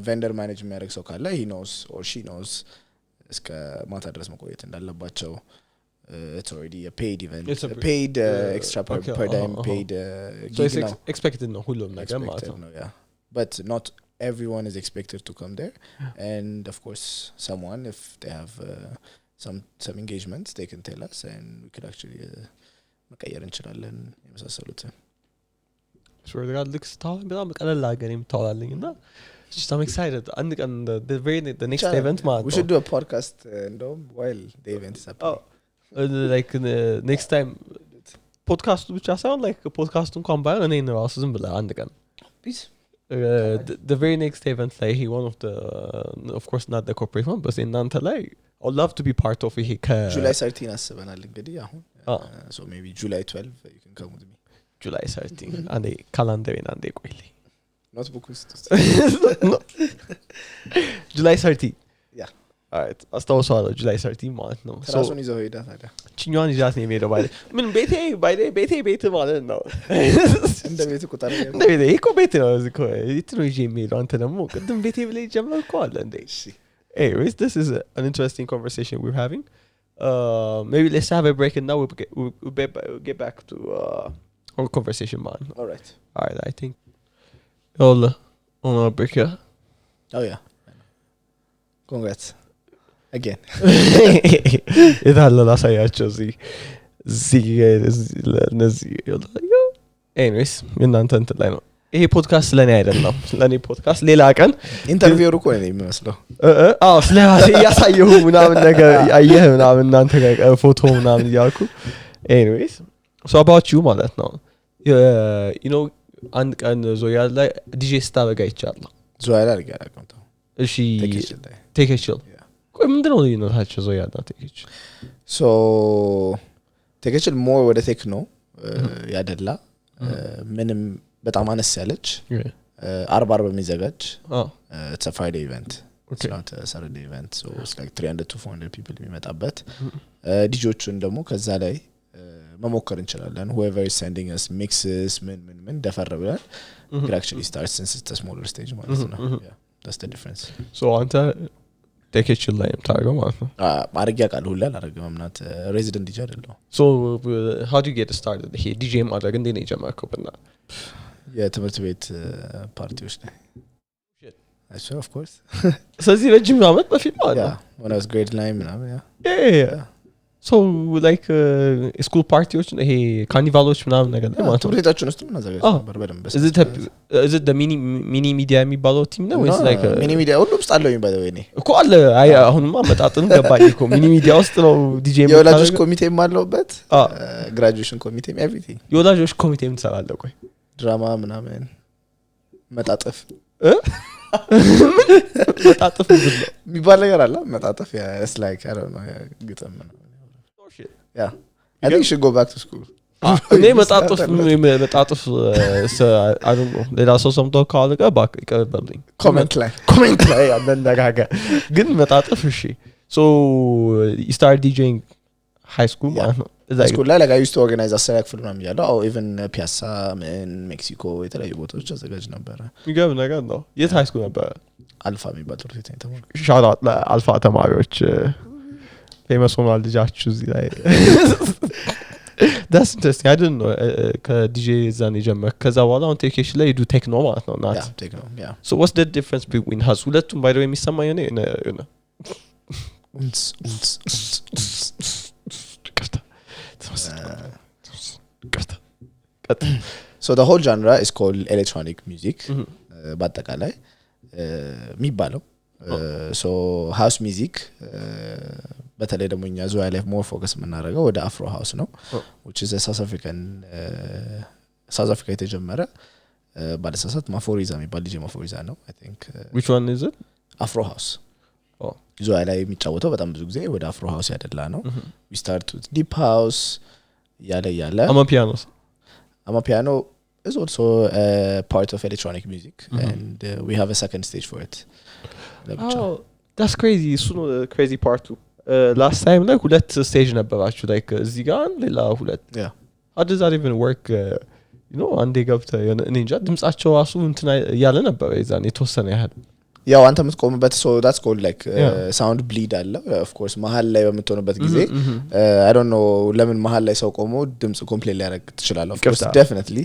vendor manage የሚያደርግ ሰው ካለ he knows or she knows እስከ ማታ ድረስ መቆየት እንዳለባቸው it's already a paid event paid extra per dime paid so it's expected no ሁሉም ነገር ማለት ነው yeah but not everyone is expected to come there and of course someone if they have some engagements they can tell us and we could actually መቀየር እንችላለን የመሳሰሉት sure that looks tough በጣም ቀለል አገር የምታወራልኝና just I'm excited and the next event we should do a podcast while the event is happening like next time podcast ብቻ ሳይሆን like podcast እንኳን ባይሆን እኔ ነው ራሱ ዝም ብለህ አንድ ቀን please the very next event like he one of the of course not the corporate one but እናንተ ላይ I'd love to be part of it July 13 አስበናል እንግዲህ አሁን so maybe July 12 you can come with me July 13 አንዴ ካላንደሬን አንዴ ቆይልኝ ኖትቡክ ውስጥ July 13 Yeah. alright አስታውሳለሁ July 13 ማለት ነው ራሱን ይዘው ሄዳ ታዲያ ቺኛን ይዛት ነው የሚሄደው ምን ቤቴ ማለት ነው እንደ ቤት ቁጣ ነው እንደ ቤቴ እኮ ቤት ነው እኮ ነው ይዤ የሚሄደው አንተ ደግሞ ቅድም ቤቴ ብለህ ጀመርኩ አለ እንዴ anyways this is an interesting conversation we're having maybe let's have a break and now we'll get back to our conversation man alright I think all on our break here oh yeah congrats again ይታለ ላሳያቸው እነዚህ anyways እናንተ እንትን ላይ ነው ይሄ ፖድካስት ስለኔ አይደለም ስለኔ ፖድካስት ሌላ ቀን ኢንተርቪው እኮ ነው የሚመስለው ስለራሴ ያሳየው ምናምን ነገር አየህ ምናምን እናንተ ፎቶ ምናምን ያልኩ anyways so about you ማለት ነው you know አንድ ቀን ዞያ ላይ ዲጄ ስታበጋ ይቻላል ዞያ ላይ አርጋለሁ እሺ ቴኬችል ቆይ ምንድነው ልዩነታቸው ዞያና ቴኬች so ቴኬችል ሞር ወደ ቴክኖ ያደላ ምንም በጣም አነስ ያለች 40 በሚዘጋጅ it's a Friday event it's not a Saturday event so it's like 300 to 400 people የሚመጣበት ዲጆቹን ደግሞ ከዛ ላይ መሞከር እንችላለን whoever is sending us mixes ምን ደፈረ ብለን it actually starts since it's a smaller stage ማለት ነው yeah that's the difference so አንተ ቴኬችል ላይ ታርገው ማለት ነው ማርጊያ ቃል ሁላ አላረገም ናት ሬዚደንት ዲጂ አይደለም so how do you get started he DJ ማድረግ እንዴ ነው የጀመርከው በና የትምህርት ቤት ፓርቲዎች ላይ sure of course ስለዚህ ረጅም አመት በፊት ማለት ነው when I was grade 9 ምናምን yeah so like school parties ይሄ ካርኒቫሎች ምናምን ነገር ማለት ነው ትምህርት ቤታችን ውስጥ ምን አዘጋጅ ነበር በደንብ is it the mini media የሚባለው ቲም ነው ወይስ like mini media ሁሉም ውስጥ አለኝ by the way እኮ አለ አሁንማ መጣጥን ገባኝ እኮ mini media ውስጥ ነው ዲጄ የወላጆች ኮሚቴም አለውበት graduation ኮሚቴም everything የወላጆች ኮሚቴም ትሰራለህ ቆይ ድራማ ምናምን መጣጥፍ መጣጥፍ የሚባል ነገር አለ መጣጥፍ it's like I don't know ግጥም ነው yeah I think you should go back to school እኔ መጣጥፍ I don't know ሌላ ሰው ሰምቶ ካለቀ ባክ ይቀበልኝ ኮሜንት ላይ አነጋገር ግን መጣጥፍ እሺ so you started DJing high school school ላይ like I used to organize a select for them ያለው or even Piazza in Mexico የተለያዩ ቦታዎች አዘጋጅ ነበር ይገብ ነገር ነው የት high school ነበር አልፋ የሚባል ትምህርት ቤት ተማርኩ shout out ለአልፋ ተማሪዎች famous ሆኗል ልጃችሁ እዚህ ላይ that's interesting I didn't know ከዲጄ ዛን የጀመረ ከዛ በኋላ on ቴኬሽን ላይ do techno ማለት ነው not techno yeah so what's the difference between has ሁለቱም by the way የሚሰማኝ ነው so the whole genre is called electronic music በአጠቃላይ የሚባለው so house music በተለይ ደግሞ እኛ ዞያ ላይ more focus የምናደርገው ወደ afro house ነው which is a South Africa የተጀመረ ባለሳሳት ማፎሪዛ የሚባል ዲጄ ማፎሪዛ ነው I think which one is it afro house ዞያ ላይ የሚጫወተው በጣም ብዙ ጊዜ ወደ afro house ያደላ ነው we start with deep house ያለ amapiano is also a part of electronic music and we have a second stage for it oh that's crazy so the crazy part too last time like ሁለት stage ነበራችሁ like እዚህ ጋር ሌላ ሁለት yeah how does that even work you know አንዴ ገብተህ እኔ እንጃ ድምጻቸው ራሱ እንትና ያለ ነበር የዛን የተወሰነ ያህል ያው አንተ የምትቆምበት so that's called like sound bleed አለ of course መሃል ላይ በመተውበት ጊዜ I don't know ለምን መሃል ላይ ሰው ቆሞ ድምጽ ኮምፕሌት ሊያደርግ ትችላል of course definitely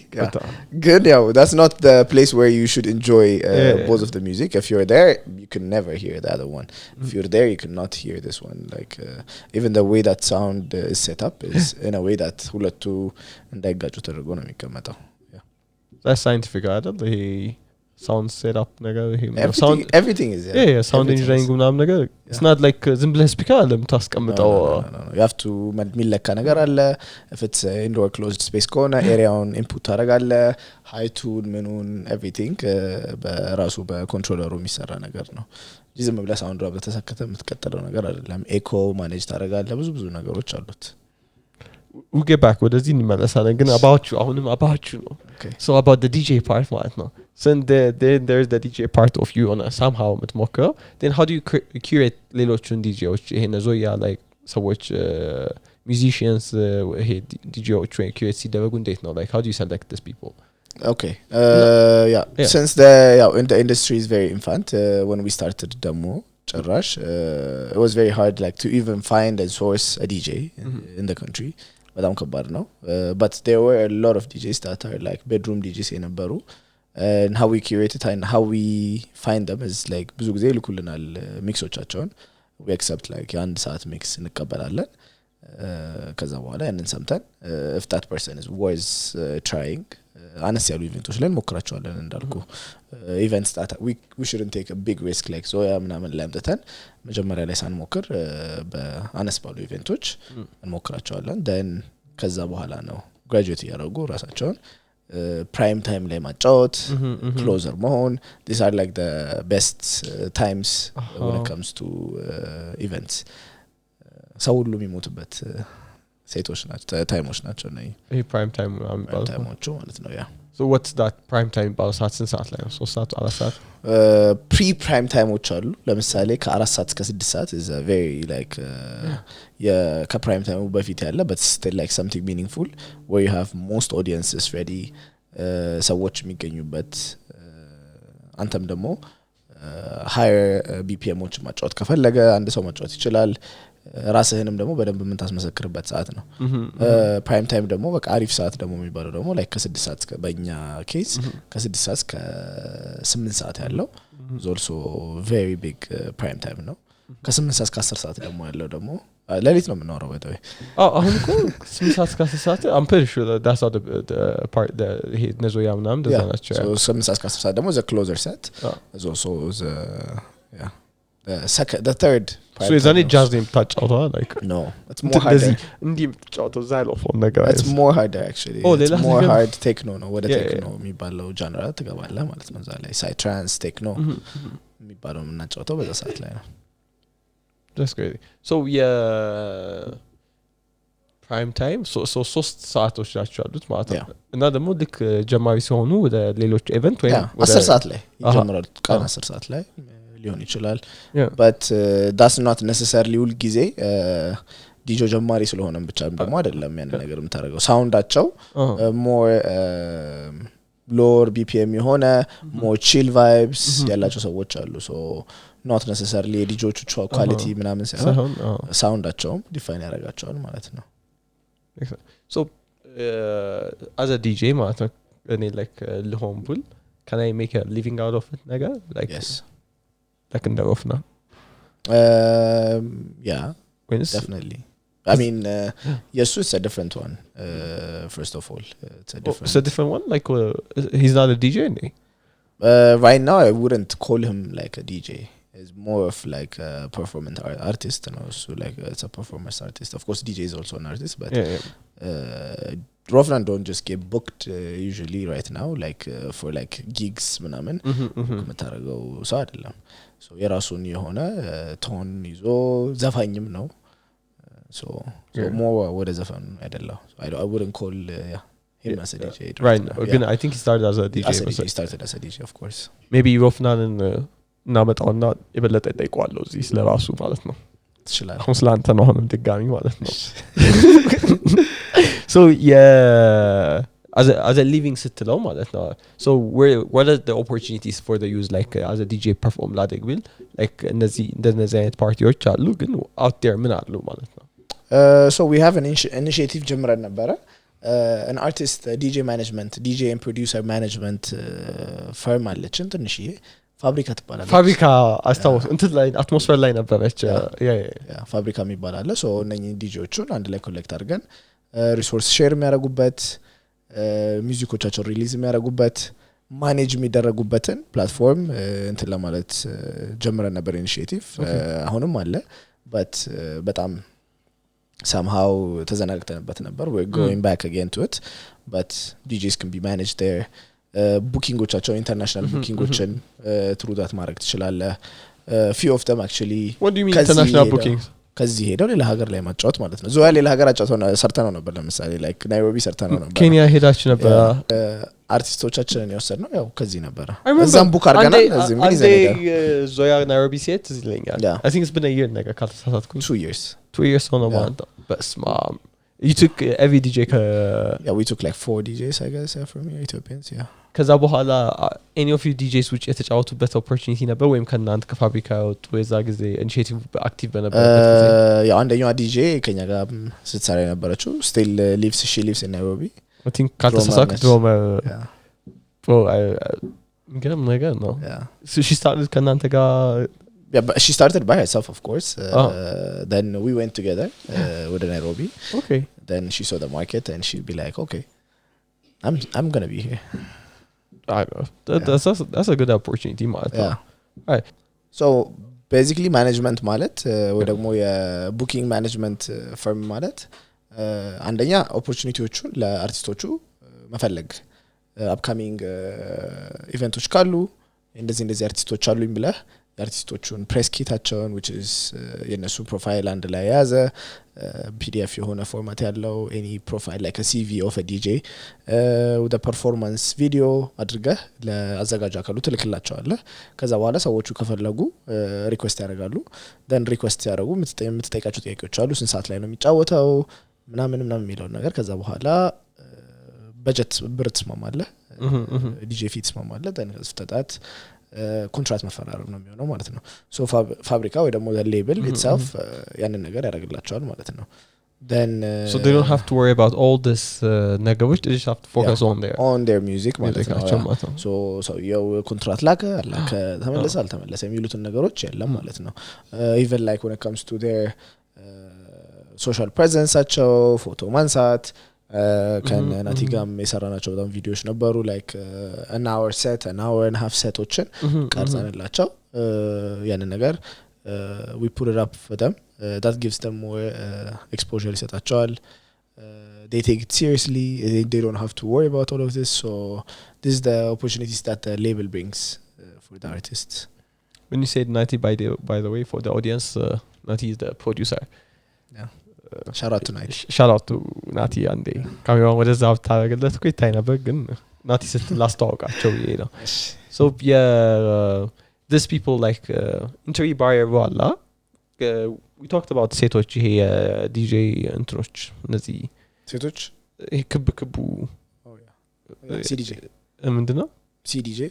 good yeah that's not the place where you should enjoy both of the music if you're there you can never hear the other one if you're there you cannot hear this one like even the way that sound is set up is in a way that ሁለቱ እንዳይጋጩ ተደርጎ ነው የሚቀመጠው yeah that's scientific አይደል ይሄ sound setup ነገር everything is yeah sound engineering ምናምን ነገር it's not like ዝም ብለህ ስፒከር አለ የምታስቀምጠው you have to የሚለካ ነገር አለ if it's indoor closed space ከሆነ ኤሪያውን ኢንፑት ታደርጋለህ height-ን ምኑን everything በራሱ በኮንትሮለሩ የሚሰራ ነገር ነው ዝም ብለህ ሳውንድ በተሰከተ የምትቀጥለው ነገር አይደለም ኤኮ ማኔጅ ታደርጋለህ ብዙ ነገሮች አሉት we'll get back ወደዚህ እንመለሳለን ግን about you አሁንም about you ነው Okay. so about the DJ part ማለት ነው so there's the DJ part of you on a somehow የምትሞክረው then how do you curate ሌሎቹን DJዎች ይሄን ዞያ like ሰዎች musicians ይሄ DJዎች ወይ curate ሲደረጉ እንዴት ነው like how do you select these people Okay. Yeah. Since in the industry is very infant when we started demo ጭራሽ it was very hard like to even find and source a DJ in the country በጣም ከባድ ነው but there were a lot of DJs that are like bedroom DJs የነበሩ and how we curate it and how we find them is like ብዙ ጊዜ ይልኩልናል ሚክሶቻቸውን we accept like የአንድ ሰዓት ሚክስ እንቀበላለን ከዛ በኋላ ያንን ሰምተን if that person is was trying አነስ ያሉ ኢቨንቶች ላይ እንሞክራቸዋለን እንዳልኩ events that we shouldn't take a big risk like so ምናምን ለምተን መጀመሪያ ላይ ሳንሞክር በአነስ ባሉ ኢቨንቶች እንሞክራቸዋለን then ከዛ በኋላ ነው graduate ያደረጉ ራሳቸውን prime time ላይ ማጫወት closer መሆን these are like the best times when it comes to events ሰው ሁሉ የሚሞትበት ሴቶች ናቸው ታይሞች ናቸው ነይ ይሄ prime time ታይሞቹ ማለት ነው ያ so what's that prime time about ሰዓት ላይ ነው 3 ሰዓት 4 ሰዓት pre prime timeዎች አሉ ለምሳሌ ከ4 ሰዓት እስከ 6 ሰዓት is a very like ከprime time በፊት ያለ but still like something meaningful where you have most audiences ready ሰዎች የሚገኙበት አንተም ደግሞ higher BPMዎች ማጫወት ከፈለገ አንድ ሰው ማጫወት ይችላል ራስህንም ደግሞ በደንብ ምን ታስመሰክርበት ሰዓት ነው prime time ደግሞ በቃ አሪፍ ሰዓት ደግሞ የሚባለው ደግሞ like ከ6 ሰዓት በእኛ ኬስ ከ6 ሰዓት እስከ 8 ሰዓት ያለው is also very big prime time ነው ከ8 ሰዓት እስከ 10 ሰዓት ደግሞ ያለው ደግሞ ለሊት ነው የምናወራው በተወይ አሁን እኮ 8 ሰዓት እስከ 10 ሰዓት I'm pretty sure that's how the part the ነዞያ ምናምን እንደዛ ናቸው so 8 ሰዓት እስከ 10 ሰዓት ደግሞ the closer set is also the third so is any jazz name touch out like no it's more harder እንዲ ጫውተው xylophone ነገር it's more harder actually it's more hard techno ነው ወደ techno የሚባለው genre ተገባለ ማለት ነው እዛ ላይ psytrance techno የሚባለው እናጫውተው በዛ ሰዓት ላይ ነው that's great so prime time so 3 ሰዓቶች ናቸው ያሉት ማለት ነው እና ደግሞ ልክ ጀማሪ ሲሆኑ ወደ ሌሎች ኢቨንት ወይ ወደ 10 ሰዓት ላይ ይጀምራል ቀን 10 ሰዓት ላይ ሊሆን ይችላል but that's not necessarily all ጊዜ ዲጆ ጀማሪ ስለሆነም ብቻ ደግሞ አይደለም ያን ነገር የምታደርገው ሳውንዳቸው more lower BPM የሆነ more chill vibes ያላቸው ሰዎች አሉ so not necessarily ዲጆቹ ኳሊቲ ምናምን ሳይሆን ሳውንዳቸውም ዲፋይን ያደርጋቸዋል ማለት ነው so as a DJ ማለት ነው እኔ like ለሆምቡል can I make a living out of it ነገር like yes like in the ofna yeah definitely I mean yes it's a different one first of all it's a different one like he's not a DJ right now I wouldn't call him like a DJ is more of like a performance artist and also like it's a performance artist of course DJ is also an artist but Rofnan don't just get booked usually right now like for like gigs ምናምን መታረገው ሰው አይደለም so የራሱን የሆነ ቶን ይዞ ዘፋኝም ነው so more ወደ ዘፈን አይደለም I wouldn't call him as a DJ right now. Again I think he started as a DJ he started as a DJ of course maybe Rofnan እናመጣውና የበለጠ ጠይቀዋለሁ እዚህ ስለራሱ ማለት ነው ትችላል አሁን ስላንተ ነው አሁንም ድጋሚ ማለት ነው so as a living ስትለው ማለት ነው so what are the opportunities for the use like as a DJ perform ላደግ ቢል like እንደነዚህ አይነት ፓርቲዎች አሉ ግን out there ምን አሉ ማለት ነው so we have an initiative ጀምረን ነበረ an artist DJ management DJ and producer management firm አለችን ትንሽዬ ፋብሪካ ትባላለች ፋብሪካ አስታውስ እንትን ላይ አትሞስፌር ላይ ነበረች ያ ፋብሪካ የሚባል አለ so እነኚህ ዲጂዎቹን አንድ ላይ ኮሌክት አድርገን ሪሶርስ ሼር የሚያደርጉበት ሚውዚኮቻቸውን ሪሊዝ የሚያደርጉበት ማኔጅ የሚደረጉበትን ፕላትፎርም እንትን ለማለት ጀምረን ነበር ኢኒሺዬቲቭ አሁንም አለ but በጣም somehow ተዘናግተንበት ነበር we're going back again to it but DJs can be managed there bookingዎቻቸው international bookingዎችን through that ማድረግ ትችላለህ few of them actually what do you mean international bookings ከዚህ ሄደው ሌላ ሀገር ላይ ማጫወት ማለት ነው ዞያ ሌላ ሀገር አጫውተው ሰርተነው ነበር ለምሳሌ ላይክ ናይሮቢ ሰርተነው ነበር ኬንያ ሄዳችሁ ነበር አርቲስቶቻችንን ያወሰድነው ያው ከዚህ ነበር እዛም ቡክ አርገናል እዚህ ምን ይዘነጋ ዞያ ናይሮቢ ሴት ይለኛል I think it's been a year ነገር ካልተሳሳትኩ 2 years ሆነ ማለት ነው በስማ you took every DJ yeah we took like 4 DJs I guess from here Ethiopians yeah ከዛ በኋላ any of you DJs which የተጫወቱበት opportunity ነበር ወይም ከናንተ ከፋብሪካ ወጥ ወዛ ጊዜ ኢኒሺዬቲቭ አክቲቭ በነበረበት ጊዜ ያው አንደኛው DJ ከኛ ጋር ስትሰራ የነበረችው still lives in Nairobi I think ካልተሳሳትኩ drummer bro I ገም ነገር ነው so she started ከናንተ ጋር yeah but she started by herself of course then we went together with Nairobi okay then she saw the market and she'd be like okay I'm going to be here I know that's a good opportunity ማለት ነው right so basically management ማለት ወይ ደግሞ የቡኪንግ ማኔጅመንት firm ማለት አንደኛ ኦፖርቹኒቲዎቹን ለአርቲስቶቹ መፈለግ upcoming ኢቨንቶች ካሉ እንደዚህ አርቲስቶች አሉኝ ብለህ አርቲስቶቹን ፕሬስ ኪታቸውን which is የነሱ ፕሮፋይል አንድ ላይ ያዘ PDF የሆነ ፎርማት ያለው any profile like a CV of a DJ with a performance video አድርገህ ለአዘጋጅ አካሉ ትልክላቸዋለህ ከዛ በኋላ ሰዎቹ ከፈለጉ ሪኩዌስት ያደርጋሉ then ሪኩዌስት ያደርጉ የምትጠይቃቸው ጥያቄዎች አሉ ስንት ሰዓት ላይ ነው የሚጫወተው ምናምን የሚለው ነገር ከዛ በኋላ በጀት ብርት ማማለ DJ ፊት ማማለ then ፍተታት ኮንትራክት መፈራረም ነው የሚሆነው ማለት ነው ሶ ፋብሪካ ወይ ደግሞ the label itself ያንን ነገር ያደርግላቸዋል ማለት ነው then so they don't have to worry about all this ነገሮች they just have to focus on their music ማለት ነው so ያው ኮንትራክት ላከ ተመለሰ የሚሉትን ነገሮች የለም ማለት ነው even like when it comes to their social presence አቸው ፎቶ ማንሳት ከናቲ ጋም የሰራናቸው በጣም ቪዲዮዎች ነበሩ like an hour and a half setዎችን ቀርጸንላቸው ያንን ነገር we put it up for them that gives them more exposure ይሰጣቸዋል they take it seriously they don't have to worry about all of this so this is the opportunities that the label brings for the artists when you said Nati by the way for the audience Nati is the producer shout out to Nati and they ካሜራውን ወደዛ ታረጋግለት እኮ ይታይ ነበር ግን Nati ላስተዋውቃቸው ይሄ ነው so these people like interview buyer ዋላ we talked about ሴቶች ይሄ DJ እንትኖች እነዚህ ሴቶች ይሄ ክቡ CDJ ምንድነው CDJ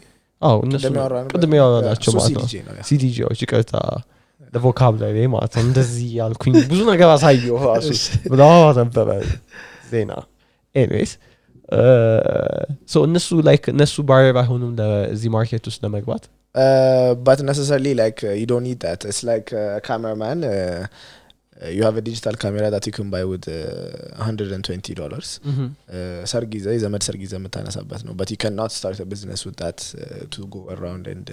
እነሱ ቅድም ያወራናቸው ማለት ነው CDJዎች ይቀርታ ለቮካብላሪ ማለት ነው እንደዚህ ያልኩኝ ብዙ ነገር አሳየው ራሱ ብላው ነበር ዜና anyways so እነሱ ባሪየር አይሆንም ለዚህ ማርኬት ውስጥ ለመግባት but necessarily like you don't need that it's like a cameraman you have a digital camera that you can buy with $120 ሰርጊዘ ዘመድ ሰርጊዘ መታነሳበት ነው but you cannot start a business with that to go around and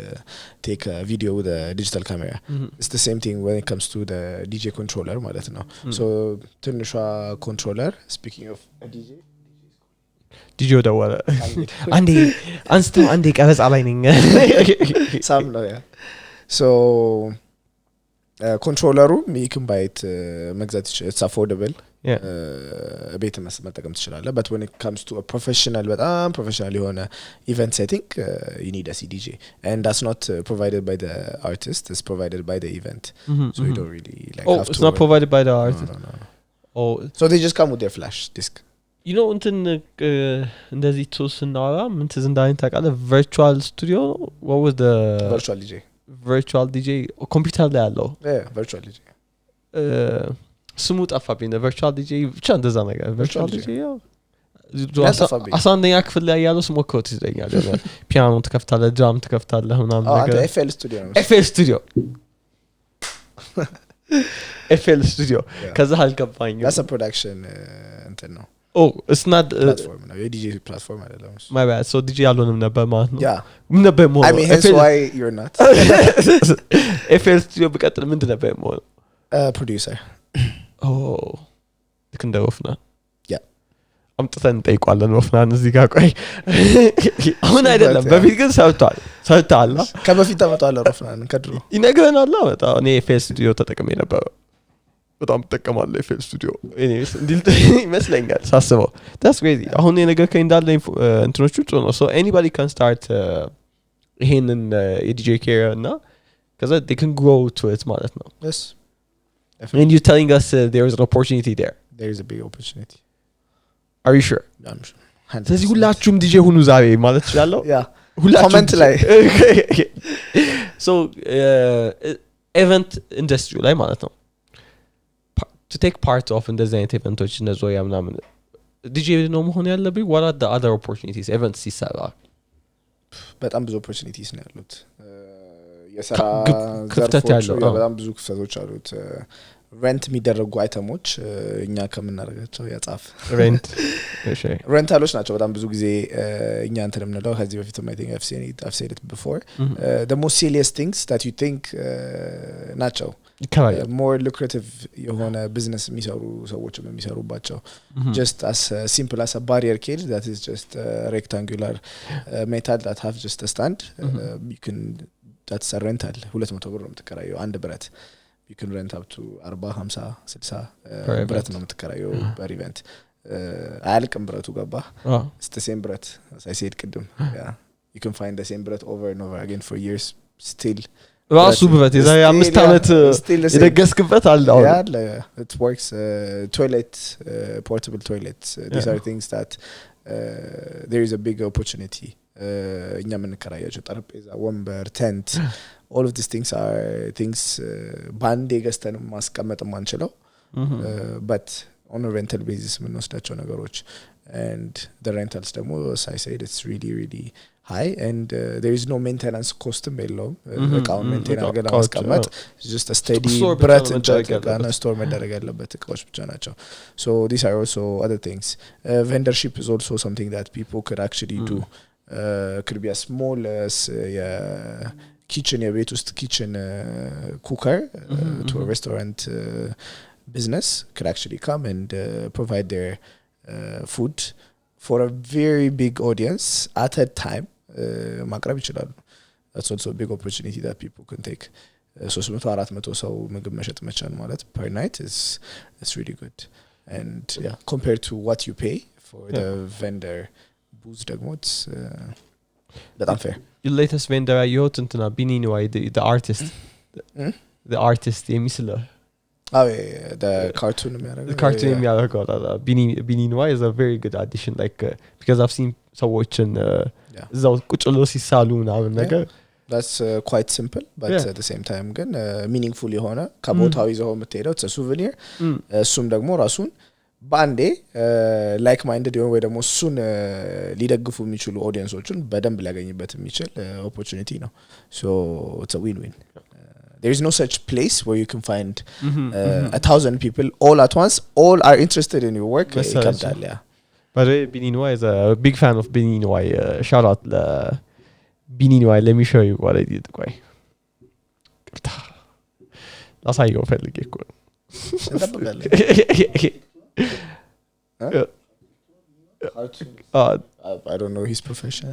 take a video with a digital camera it's the same thing when it comes to the DJ controller ማለት ነው so ትንሿ controller speaking of a DJ ደወለ አንዴ ቀረጻ ላይ ነኝ ሳም ነው ያ so ኮንትሮለሩ you can buy it መግዛት it's affordable ቤት መጠቀም ትችላለህ but when it comes to a በጣም professional የሆነ event setting you need a CDJ and that's not provided by the artist it's provided by the event so you don't really like have it's not provided by the artist no. So they just come with their flash disk you know እንትን እንደዚህ ቱስ እናወራ ምን ትዝ እንዳይን ታውቃለህ virtual studio what was the virtual DJ ኮምፒውተር ላይ ያለው virtual DJ ስሙ ጠፋብኝ virtual DJ ብቻ እንደዛ ነገር virtual DJ ያው አሳንደኛ ክፍል ላይ ያለው ስሞክሮት ይዘኛል ፒያኖ ትከፍታለህ ድራም ትከፍታለህ ምናምን ነገር FL Studio ከዛ አልገባኝም that's a production እንትን ነው it's not platform no DJ platform አይደለም my bad so DJ አልሆንም ነበር ማለት ነው yeah ነበር ሞ I mean hence why you're not FL Studio በቀጥል ምንድን ነበር ሞ producer ልክ ወፍና yeah አምጥተን ጠይቋለን ወፍናን እዚህ ጋር ቆይ አሁን አይደለም በፊት ግን ሰርቷል ከበፊት ተመጣጣለ ወፍናን ከድሮ ይነገረናል በጣም እኔ FL Studio ተጠቅሜ ነበር በጣም ተጠቀማለሁ FL Studio anyways እንዲል ይመስለኛል ሳስበው that's crazy አሁን የነገር ከእንዳለ እንትኖቹ ጥሩ ነው so anybody can start ይሄንን የዲጄ career እና cuz they can grow to it ማለት ነው yes and you telling us there is an opportunity there is a big opportunity are you sure I'm sure ስለዚህ ሁላችሁም ዲጄ ሁኑ ዛሬ ማለት ይችላልው ኮሜንት ላይ so event industry ላይ ማለት ነው to take part of in the events እንደዚህ ያምናምን ዲጄ ነው መሆን ያለብኝ what are the other opportunities events ሲሰራ በጣም ብዙ opportunities ነው ያሉት የሥራ ክፍተት ያለው በጣም ብዙ ክፍተቶች አሉት ሬንት የሚደረጉ አይተሞች እኛ ከምናረጋቸው ያጻፍ ሬንታሎች ናቸው በጣም ብዙ ጊዜ እኛ እንትን የምንለው ከዚህ በፊት I think I've said it before the most serious things that you think ናቸው more lucrative የሆነ business የሚሰሩ ሰዎችም የሚሰሩባቸው just as simple as a barrier cage that is just rectangular metal that have just a stand you can that's a rental 200 ብር ነው የምትከራየው አንድ ብረት you can rent up to 40 50 60 ብረት ነው የምትከራየው per event አልቅም ብረቱ ገባ it's the same ብረት as I said ቅድም yeah you can find the same ብረት over and over again for years still ራሱ ብረት የዛሬ 5 አመት የደገስክበት አለ አሁን it works toilet portable toilets these are things that there is a big opportunity እኛ የምንከራያቸው ጠረጴዛ ወንበር tent all of these things are things ባንዴ ገዝተን ማስቀመጥ ማንችለው but on a rental basis የምንወስዳቸው ነገሮች and the rentals ደግሞ as I said it's really really high and there is no maintenance cost below account maintenance አገላ ማስቀመጥ just a steady ብረት እንጨትና store መደረግ ያለበት እቃዎች ብቻ ናቸው so these are also other things vendorship is also something that people could actually do could be as small as kitchen የቤት ውስጥ kitchen cooker to a restaurant business could actually come and provide their food for a very big audience at a time ማቅረብ ይችላሉ that's also a big opportunity that people can take 300-400 ሰው ምግብ መሸጥ መቻል ማለት per night is it's really good and yeah compared to what you pay for the vendor booze ደግሞ it's በጣም fair your latest vendor ayot እንትና ቢኒኒዋይ the artist the artist የሚስለው the cartoon የሚያደርገው ቢኒኒዋይ is a very good addition like because I've seen ሰዎችን እዛው ቁጭ ብሎ ሲሳሉ ምናምን ነገር that's quite simple but at the same time ግን meaningful የሆነ ከቦታው ይዘው የምትሄደው it's a souvenir እሱም ደግሞ ራሱን ባንዴ like minded የሆነ ወይ ደግሞ እሱን ሊደግፉ የሚችሉ ኦዲየንሶችን በደንብ ሊያገኝበት የሚችል opportunity ነው so it's a win-win there is no such place where you can find 1,000 people all at once all are interested in your work ይከብዳል ያ but Beninwai is a big fan of Beninwai shout out Beninwai let me show you what I did ቆይ ላሳየው ፈልጌ እኮ I don't know his profession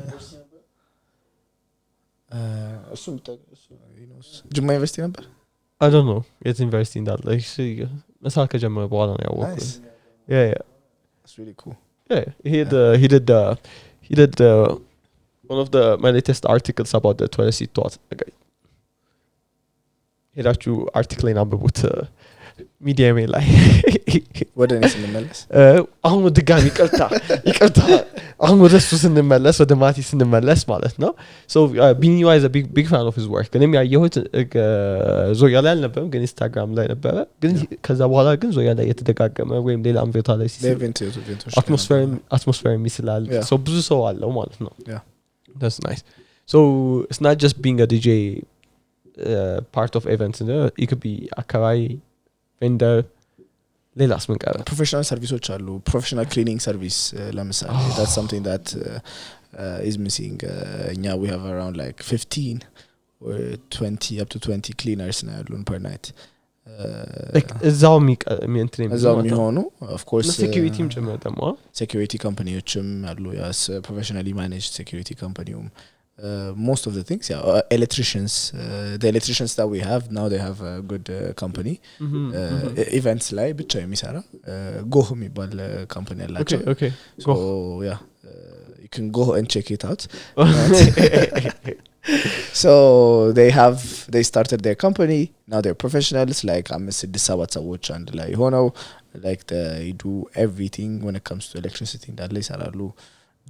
እሱም ጅማ ዩኒቨርሲቲ ነበር I don't know it's university in that like መሳል ከጀመረ በኋላ ነው ያወቅኩት yeah it's really cool yeah he did one of my latest articles about the toilet seat thought okay ሄዳችሁ አርቲክል ላይ አንብቡት ሚዲያ ሜል ላይ ወደ እኔ ስንመለስ አሁን ድጋሚ ይቅርታ አሁን ወደ እሱ ስንመለስ ወደ ማቲ ስንመለስ ማለት ነው so Beninwai is a big fan of his work ግን ያየሁት ዞያ ላይ አልነበረም ግን ኢንስታግራም ላይ ነበረ ግን ከዛ በኋላ ግን ዞያ ላይ የተደጋገመ ወይም ሌላ አምቬታ ላይ አትሞስፌር ይስላል so ብዙ ሰው አለው ማለት ነው yeah that's nice so it's not just being a DJ part of events it could be አካባቢ vendor ሌላስ ምን ቀረ professional services አሉ professional cleaning service ለምሳሌ that's something that is missing we have around like 15 or 20 up to 20 cleaners now per night like እዛው የሚሆኑ of course security ጭምር ደግሞ security companyዎችም አሉ yes professionally managed security companyም most of the things, electricians, the electricians that we have now, they have a good company. Events ላይ ብቻ የሚሰራ ጎህ የሚባል ካምፓኒ አላቸው. Okay. So yeah, you can go and check it out. So they started their company. Now they're professionals, like I'm 6-7 ሰዎች አንድ ላይ ሆነው like they do everything when it comes to electricity እንዳለ ይሰራሉ.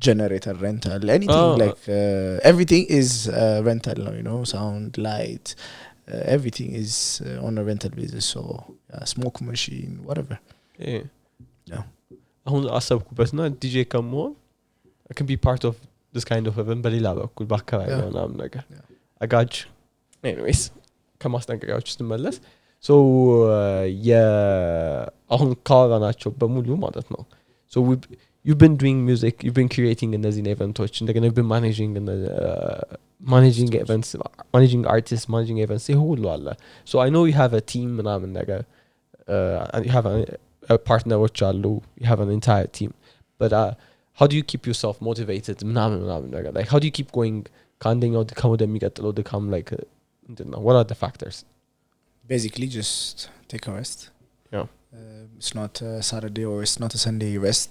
Generator rental, anything like everything is rental now, sound, light, everything is on a rental basis. So smoke machine, whatever. Yeah. አሁን አሰብኩበትና DJ ከመሆን I can be part of this kind of event በሌላ በኩል በአካባቢ ምናምን ነገር አጋጅ anyways ከማስጠንቀቂያዎች ስትመለስ so አሁን ካወራናቸው በሙሉ ማለት ነው so you've been doing music, you've been creating in these events, and you've been managing events, managing artists, managing events. So I know you have a team, and you have a partner, you have an entire team. But how do you keep yourself motivated? Like, how do you keep going? What are the factors? Basically, just take a rest. Yeah. It's not a Saturday or it's not a Sunday rest.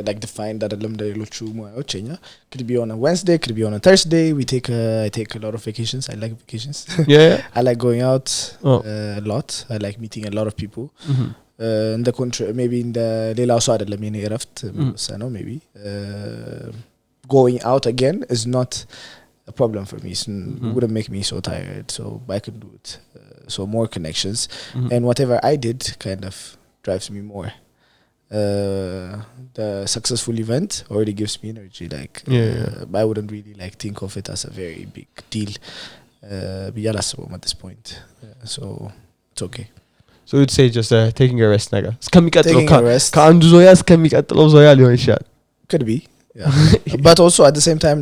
Like defined that could be on a Wednesday, could be on a Thursday. I take a lot of vacations. I like vacations. Yeah. I like going out a lot. I like meeting a lot of people. In the country, maybe in the ሌላው ሰው አይደለም የኔ እረፍት ነው maybe going out again is not a problem for me. It wouldn't make me so tired, so I could do it. So more connections, and whatever I did kind of drives me more. The successful event already gives me energy. Like I wouldn't really like think of it as a very big deal. At this point, so it's okay. So you'd say just taking a rest, naga. Taking a rest. Ka'andu zoya እስከሚቀጥለው ዞያ ሊሆን ይችላል. Could be. Yeah. But also at the same time,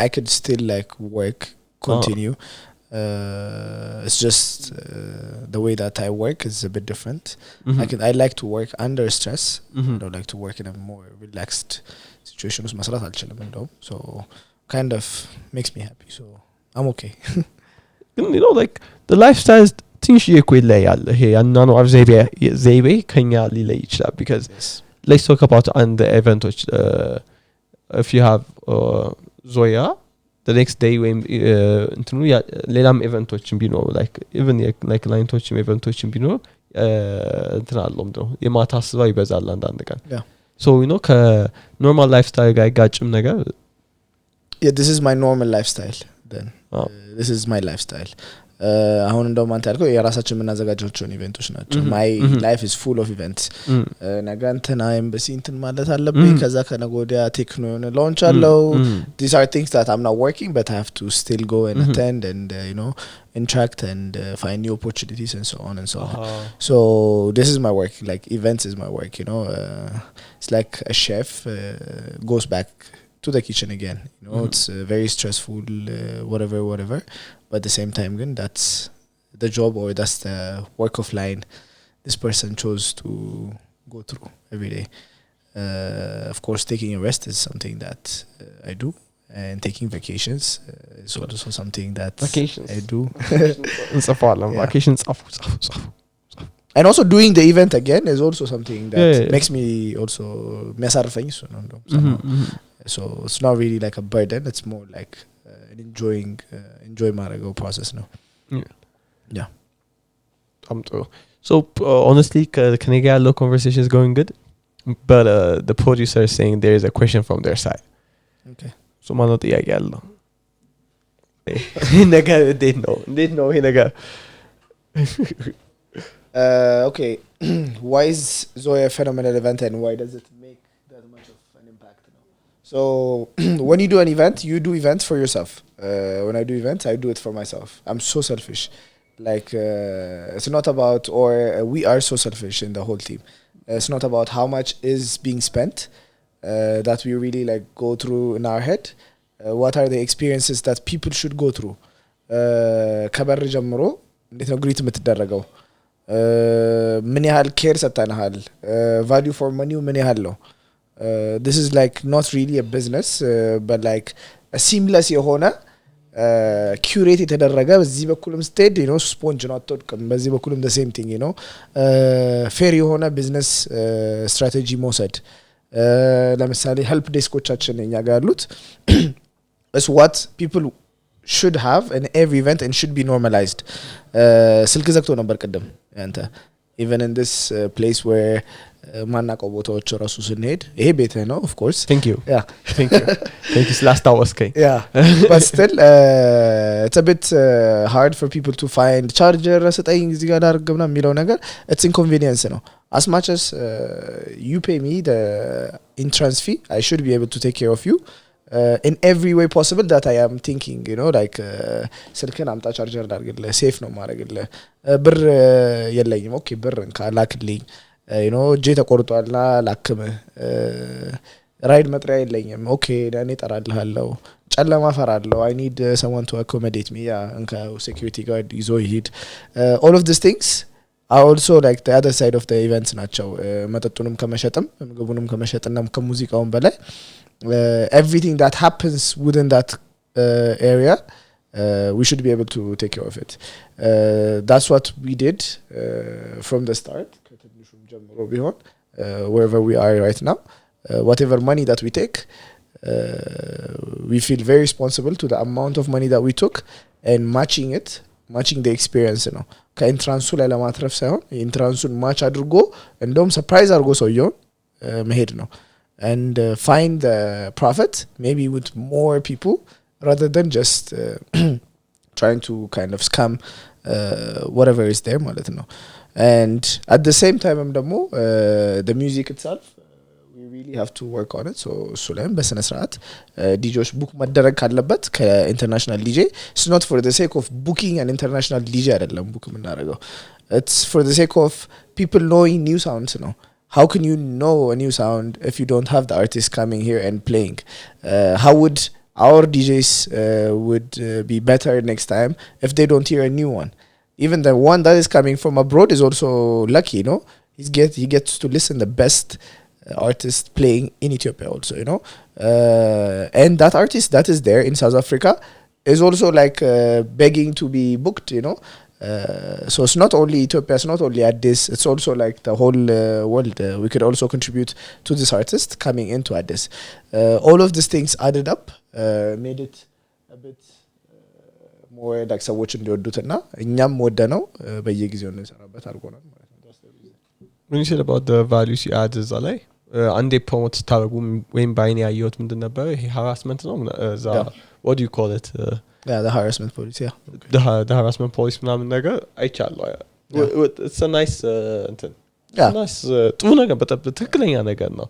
I could still like work, continue. It's just the way that I work is a bit different. I like to work under stress. I don't like to work in a more relaxed situation. So kind of makes me happy. So I'm okay. Like the lifestyle is ትንሽ ይቆይላል ይሄ ያናኗር ዘይቤ ከኛ ሊለይ ይችላል because let's talk about and the events if you have Zoya the next day when እንትኑ ሌላም ኢቨንቶችን ቢኖር like even like ላይንቶችን ኢቨንቶችን ቢኖር እንትን አለውም ነው የማታ ስራ ይበዛል አንዳንድ ቀን so ከኖርማል ላይፍስታይል ጋር ጋጭም ነገር this is my normal lifestyle then this is my lifestyle አሁን እንደውም አንተ ያልከው የራሳችን የምናዘጋጃቸው ኢቨንቶች ናቸው my life is full of events ነገ እንትና ኤምባሲ እንትን ማለት አለብኝ ከዛ ከነጎዲያ ቴክኖ የሆነ ላውንች አለው these are things that I'm not working but I have to still go and attend and interact and find new opportunities and so on and so on so this is my work like events is my work it's like a chef goes back to the kitchen again it's very stressful whatever but at the same time again that's the job or that's the work of line this person chose to go through every day of course taking a rest is something that I do and taking vacations is also something that I do vacations and also doing the event again is also something that makes me also mesarfኝ so it's not really like a burden it's more like an enjoy marago process now yeah so honestly Canada low conversation is going good but the producer is saying there is a question from their side okay so mano ጥያቄ ያለው ነገር እንዴት ነው ይሄ ነገር okay why is Zoya a phenomenal event and why does it make that much of an impact now so when you do an event you do events for yourself when I do events I do it for myself I'm so selfish like it's not about or we are so selfish in the whole team it's not about how much is being spent that we really like go through in our head what are the experiences that people should go through ከበር ጀምሮ እንዴት ነው ግሪት የምትደረገው ምን ያህል ኬር ሰጣናል value for money ምን ያህል ነው this is like not really a business but like ሲምለስ የሆነ ኪዩሬት የተደረገ በዚህ በኩልም ስቴድ ስፖንጅ ነው አትወድቅም በዚህ በኩልም the same thing ፌር የሆነ ቢዝነስ ስትራቴጂ መውሰድ ለምሳሌ ሄልፕ ዴስኮቻችን እኛ ጋር ያሉት is what people should have in every event and should be normalized ስልክ ዘግቶ ነበር ቀደም አንተ even in this place where ማናቀው ቦታዎች ራሱ ስንሄድ ይሄ ቤት ነው of course thank you thank you last hours okay but still it's a bit hard for people to find charger ሰጠኝ እዚህ ጋር አድርገና የሚለው ነገር it's inconvenience ነው as much as you pay me the entrance fee I should be able to take care of you in every way possible that I am thinking like ስልክን አምጣ ቻርጀር ላድርግልህ ሴፍ ነው ማድረግልህ ብር የለኝም ኦኬ ብር እንካላክልኝ ጄ ተቆርጧልና ላክምህ ራይድ መጥሪያ የለኝም ኦኬ እኔ እጠራልሃለሁ ጨለማ ፈራለሁ I need someone to accommodate me እንካ security guard ይዞ ይሄድ all of these things are also like the other side of the events ናቸው መጠጡንም ከመሸጥም ምግቡንም ከመሸጥና ከሙዚቃውም በላይ everything that happens within that area we should be able to take care of it that's what we did from the start ከትንሹም ጀምሮ ቢሆን wherever we are right now whatever money that we take we feel very responsible to the amount of money that we took and matching the experience ከኢንትራንሱ ላይ ለማትረፍ ሳይሆን ኢንትራንሱን ማች አድርጎ እንደውም ሰርፕራይዝ አድርጎ ሰውየው መሄድ ነው and find the profit maybe with more people rather than just trying to kind of scam whatever is there ማለት ነው and at the same time ደግሞ the music itself we really have to work on it so እሱ ላይም በስነ ስርዓት ዲጆች ቡክ መደረግ ካለበት ከኢንተርናሽናል ዲጄ it's not for the sake of booking an international DJ አይደለም ቡክ የምናደርገው it's for the sake of people knowing new sounds how can you know a new sound if you don't have the artist coming here and playing how would our DJs would be better next time if they don't hear a new one even the one that is coming from abroad is also lucky he gets to listen the best artist playing in Ethiopia also and that artist that is there in South Africa is also like begging to be booked so it's not only Ethiopia it's not only Addis it's also like the whole world we could also contribute to this artist coming into Addis all of these things added up made it a bit more like ሰዎች እንዲወዱትና እኛም ወደነው በየጊዜው ነው የሰራበት አልቆናል ማለት ነው when you said about the values you add እዛ ላይ አንዴ ፕሮሞት ታረጉ ወይም ባይኔ ያየሁት ምንድን ነበር ይሄ harassment ነው እዛ what do you call it the harassment police the harassment police ምናምን ነገር አይቻለሁ it's a nice nice ጥሩ ነገር በጣም ትክክለኛ ነገር ነው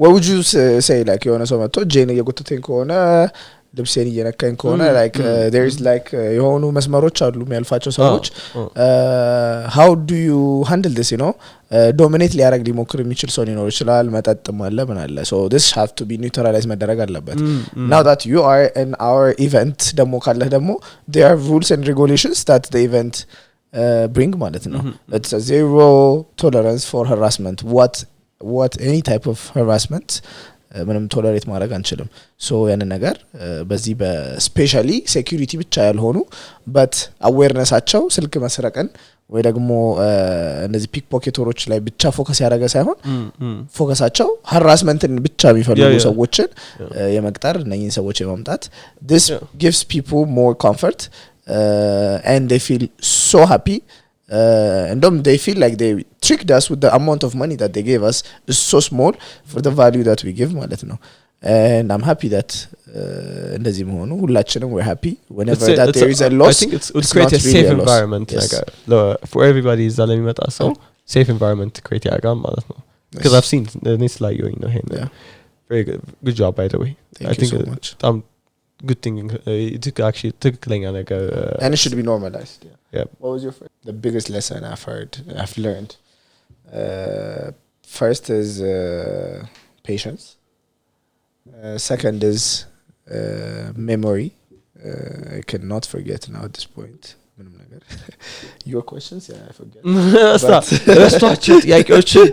what would you say like የሆነ ሰው መጥቶ ጄን እየጎተተኝ ከሆነ ልብሴን እየነካኝ ከሆነ like there is like የሆኑ መስመሮች አሉ የሚያልፋቸው ሰዎች how do you handle this dominate ሊያረግ ሊሞክር የሚችል ሰው ሊኖር ይችላል መጠጥም አለ ምን አለ so this have to be neutralized መደረግ አለበት now that you are in our event ደግሞ ካለህ ደግሞ there are rules and regulations that the event bring ማለት ነው it's a zero tolerance for harassment what any type of harassment ምንም ቶለሬት ማድረግ አንችልም ሶ ያን ነገር በዚህ በስፔሻሊ ሴኩሪቲ ብቻ ያልሆኑ but awarenessአቸው ስልክ መስረቀን ወይ ደግሞ እነዚህ ፒክ ፖኬተሮች ላይ ብቻ ፎከስ ያደረገ ሳይሆን ፎከሳቸው harassmentን ብቻ የሚፈልጉ ሰዎችን የመቅጠር እነኚህን ሰዎች የማምጣት this gives people more comfort and they feel so happy and they feel like they tricked us with the amount of money that they gave us is so small for the value that we give ማለት ነው and I'm happy that እንደዚህ መሆኑ ሁላችንም we're happy whenever that there is a loss I think it's create a safe environment for everybody is ለሚመጣ ሰው safe environment create ያጋም ማለት ነው because I've seen this like you know him very good job by the way I think so much good thing it actually ትክክለኛ ነገር and it should be normalized what was your the biggest lesson I've learned first is patience second is memory I cannot forget now at this point ምንም ነገር your questions yeah I forget ረስቷቸው ጥያቄዎችን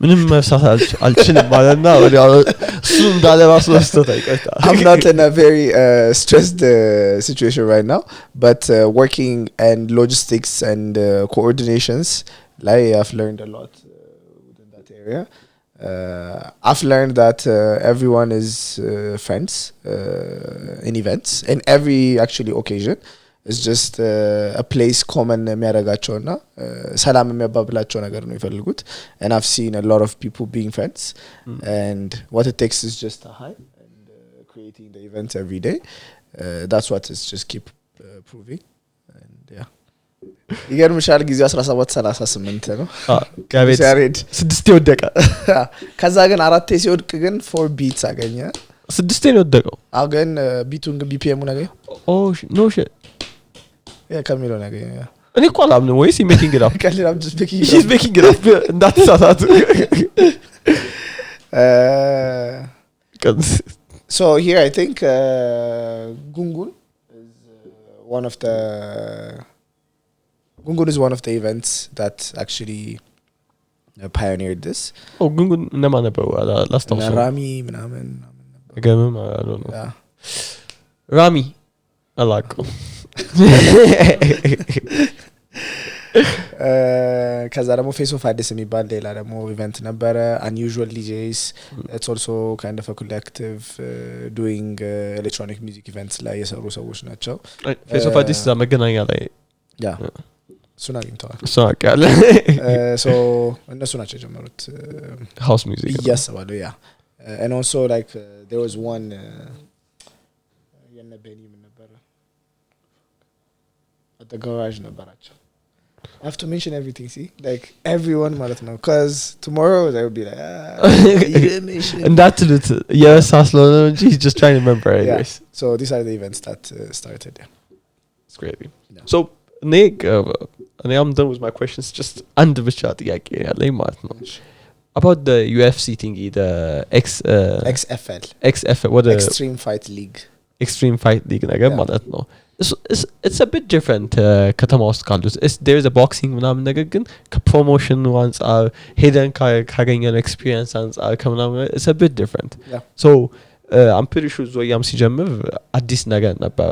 ምንም መፍሳት አልችልም ማለትና ወዲያው እሱ እንዳለ ራሱ ረስቶት አይቀርታ I'm not in a very stressed situation right now but working and logistics and coordinations like I've learned a lot within that area I've learned that everyone is friends in events in every actually occasion it's just a place common የሚያደርጋቸውና ሰላም የሚያባብላቸው ነገር ነው ይፈልጉት and I've seen a lot of people being friends and what it takes is just a hi and creating the events every day that's what is just keep proving and yeah ይገርምሻል ጊዜው 17:38 ነው ጋቤት 6 ወደቀ ከዛ ግን 4 ሲወድቅ ግን 4 beats አገኘ 6 ነው ወደቀው አገን ቢቱን ግን BPM ነገ no shit ያ ከሚለው ነገ እኔ እኮ አላምንም ወይስ making it up ከሌላም just making she's making it up እንዳትሳሳቱ so here I think Gungun is one of the events that actually pioneered this Gungun ነማን ነበር last time Rami ምናምን ገመም I don't know yeah Rami አላውቅም ከዛ ደግሞ face of Addis የሚባል ሌላ ደግሞ ኢቨንት ነበረ unusual DJs it's also kind of a collective doing electronic music events ላይ የሰሩ ሰዎች ናቸው face of Addis መገናኛ ላይ yeah እሱን አግኝተዋል ሳቃለ so እነሱ ናቸው የጀመሩት house music እያሰባለሁ yeah and also like there was one የነበኒ ምን ነበር at the garage ነበራቸው I have to mention everything see like everyone ማለት ነው cuz tomorrow they will be like you didn't mention and that yes ስለሆነ እንጂ he's just trying to remember anyways so these are the events that started yeah it's great yeah. So Nick I'm done with my questions just and ብቻ ጥያቄ ያለኝ ማለት ነው about the UFC thingy the XFL what Extreme Fight League ነገር ማለት ነው it's a bit different ከተማ ውስጥ ካሉት there's a boxing ምናምን ነገር ግን ከፕሮሞሽን አንፃር ሄደን ካገኘን ኤክስፒሪየንስ አንፃር ከምናምን it's a bit different yeah. So I'm pretty sure ዞያም ሲጀምር አዲስ ነገር ነበር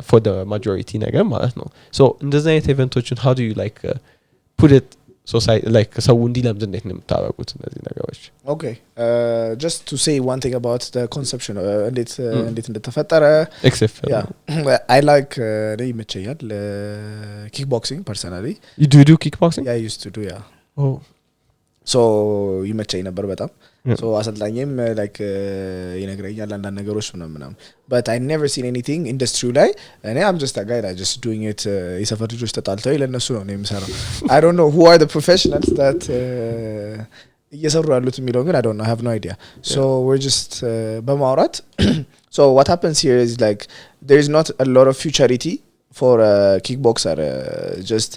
for the majority ነገር ማለት ነው so እንደዛ አይነት ኢቨንቶችን how do you like put it society like ሰው እንዲለምድ እንዴት ነው የምታደርጉት እነዚህ ነገሮች okay just to say one thing about the conception እንዴት እንደተፈጠረ XFL yeah I like ይመቸኛል kickboxing personally you do kickboxing yeah I used to do yeah oh so ይመቸኝ ነበር በጣም so አሰልጣኝም like ይነግረኛል አንዳንድ ነገሮች ምናምን but I never seen anything industry ላይ እኔ I'm just a guy that just doing it የሰፈር ልጆች ተጣልተው ለነሱ ነው የምሰራው I don't know who are the professionals that እየሰሩ ያሉት የሚለው ግን I don't know I have no idea so we're just በማውራት so what happens here is like there is not a lot of futurity for a kickboxer just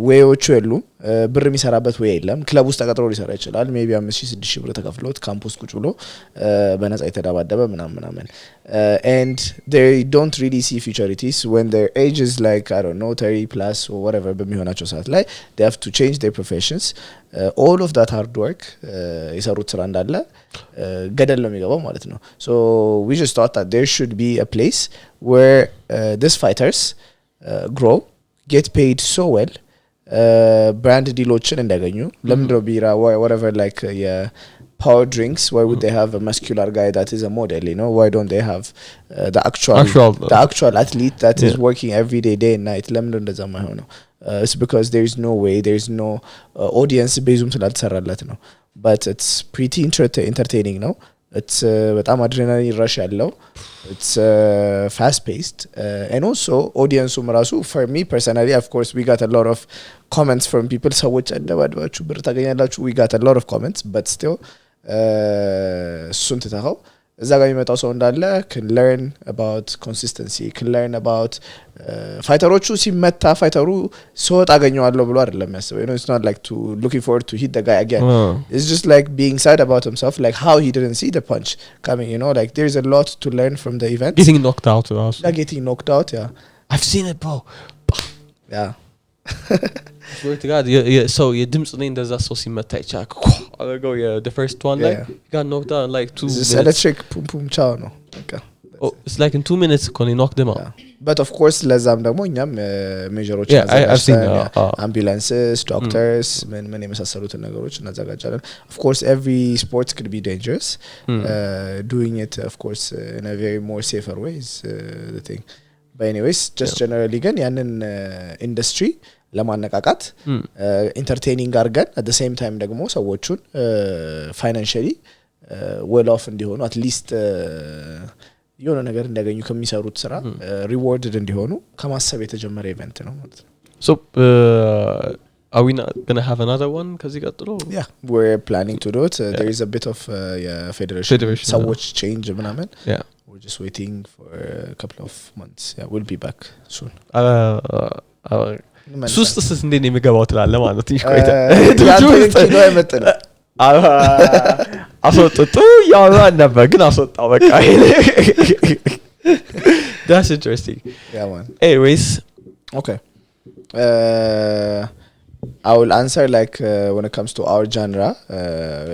ወይዎቹ የሉ ብር የሚሰራበት ወይ የለም ክለብ ውስጥ ተቀጥሮ ሊሰራ ይችላል maybe 5,000-6,000 ብር ተከፍሎት ካምፕስ ቁጭ ብሎ በነፃ የተዳባደበ ምናምን and they don't really see futurities when their age is like I don't know 30 plus or whatever በሚሆናቸው ሰዓት ላይ they have to change their professions all of that hard work የሰሩት ስራ እንዳለ ገደል ነው የሚገባው ማለት ነው so we just thought that there should be a place where these fighters grow get paid so well brand dealዎችን እንዳገኙ ለምንድነው ቢራ whatever like power drinks why would they have a muscular guy that is a model you know why don't they have the actual athlete that is working every day and night ለምንድነው እንደዛ ማይሆነው it's because there is no way there is no audience ቤዙም ስላልተሰራለት ነው but it's pretty entertaining no it's በጣም adrenaline rush ያለው it's fast paced and also audience ራሱ for me personally of course we got a lot of comments from people ሰዎች አደባደባችሁ ብር ታገኛላችሁ we got a lot of comments but still እሱን ትተኸው እዛ ጋር የሚመጣው ሰው እንዳለ can learn about consistency can learn about ፋይተሮቹ ሲመታ ፋይተሩ ሶት አገኘዋለሁ ብሎ አይደለም የሚያስበው you know it's not like to looking forward to hit the guy again it's just like being sad about himself like how he didn't see the punch coming you know like there's a lot to learn from the event getting knocked out getting knocked out yeah I've seen it bro Yeah. Swear to God, so የድምጽ ላይ እንደዛ ሰው ሲመታ ይቻላል አረገው the first one like got knocked out in like 2 minutes. Electric pum pum chow no. Okay. Oh, it's like in 2 minutes they knocked them out. Yeah. But of course ለዛም ደግሞ እኛም ሜጀሮች ambulances, doctors, ምን የመሳሰሉት ነገሮች እናዘጋጃለን. Of course every sport could be dangerous. Doing it of course in a very more safer way is the thing. But anyways, just generally ግን ያንን industry ለማነቃቃት entertaining አርገን at the same time ደግሞ ሰዎቹን financially well off እንዲሆኑ at least የሆነ ነገር እንዲያገኙ ከሚሰሩት ስራ rewarded እንዲሆኑ ከማሰብ የተጀመረ ኢቨንት ነው ማለት ነው. So are we not going to have another one ከዚህ ቀጥሎ? Yeah, we're planning to do it. There is a bit of federation ሰዎች change ምናምን. Yeah. We're just waiting for a couple of months. Yeah, we'll be back soon. ሱስስ እንዴት ነው የሚገባው ትላለህ ማለት ነው? ይቆይታ ኪሎ አይመጥንም አስወጥቶ ያወራን ነበር ግን አስወጣው በቃ That's interesting. Yeah man. Anyways, okay. I will answer like when it comes to our genre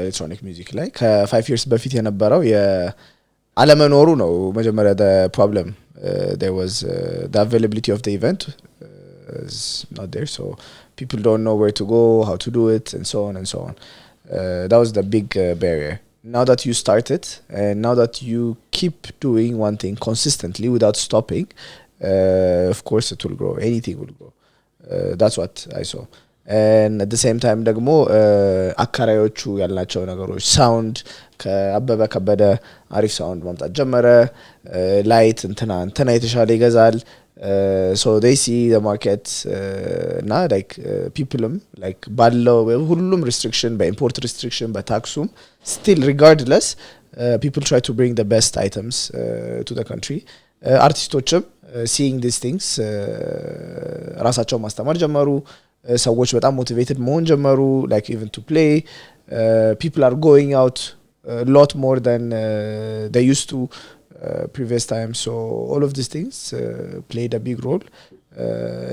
electronic music like 5 years በፊት የነበረው አለመኖሩ ነው መጀመሪያ the problem. There was the availability of the event is not there, so people don't know where to go, how to do it, and so on and so on. That was the big barrier. Now that you start it, and now that you keep doing one thing consistently without stopping, of course it will grow. Anything will grow. That's what I saw. And at the same time ደግሞ አካራዮቹ ያላቸው ነገሮች ሳውንድ ከአበበ ከበደ አሪፍ ሳውንድ ማምጣት ጀመረ ላይት እንትና የተሻለ ይገዛል so they see the market እና like people like ባለው ሁሉም restriction በኢምፖርት restriction በታክሱም still regardless people try to bring the best items to the country artistoችም seeing these things ራሳቸው ማስተማር ጀመሩ ሰዎች በጣም motivated መሆን ጀመሩ like even to play people are going out a lot more than they used to previous times, so all of these things played a big role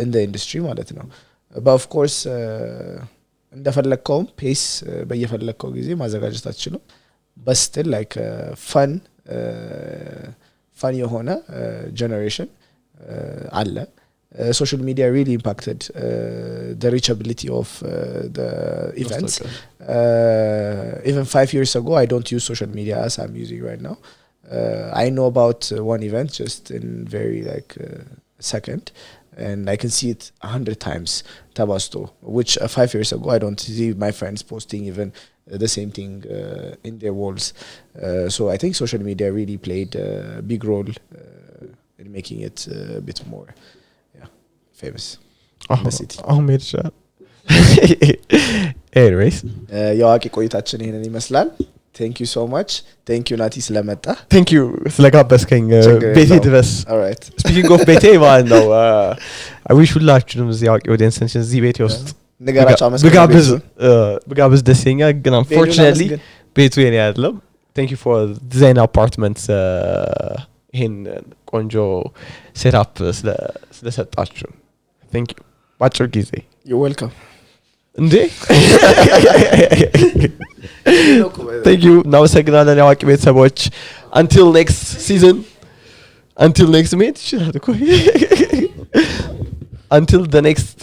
in the industry ማለት ነው. But of course እንደፈለከው pace በየፈለከው ጊዜ ማዘጋጀት አትችልም but still like fun የሆነ generation አለ. Social media really impacted the reachability of the events. Even 5 years ago I don't use social media as I'm using right now. I know about one event just in very like second and I can see it 100 times tabasto which 5 years ago I don't see my friends posting even the same thing in their walls. So I think social media really played a big role in making it a bit more famous in the city. made sure. Anyways, የአዋቂ ቆይታችን ይሄንን ይመስላል. Thank you so much. Thank you Nati ስለመጣ. Thank you ስለጋበዝከኝ ቤቴ ድረስ. All right. Speaking of ቤቴ ማለት ነው I wish ሁላችሁም እዚህ አዋቂ ኦዲየንስን እዚህ ቤቴ ውስጥ ንገራቸው ብጋብዝ ደስ ይለኛል ግን unfortunately ቤቱ የኔ አይደለም. Thank you for design apartments ይሄን ቆንጆ ሴትአፕ ስለሰጣችሁ. Thank you. ባጭር ጊዜ. You're welcome. እንዴ Thank you. እናመሰግናለን የአዋቂ ቤተሰቦች. Until next season. Until next meet. Until the next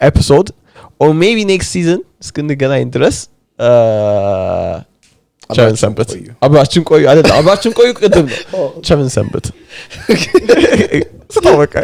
episode or maybe next season እስክንገናኝ ድረስ ቸርን ሰንበት. አብራችን ቆዩ አይደል? አብራችን ቆዩ ቅድም ነው. ቸርን ሰንበት. ስታወቀ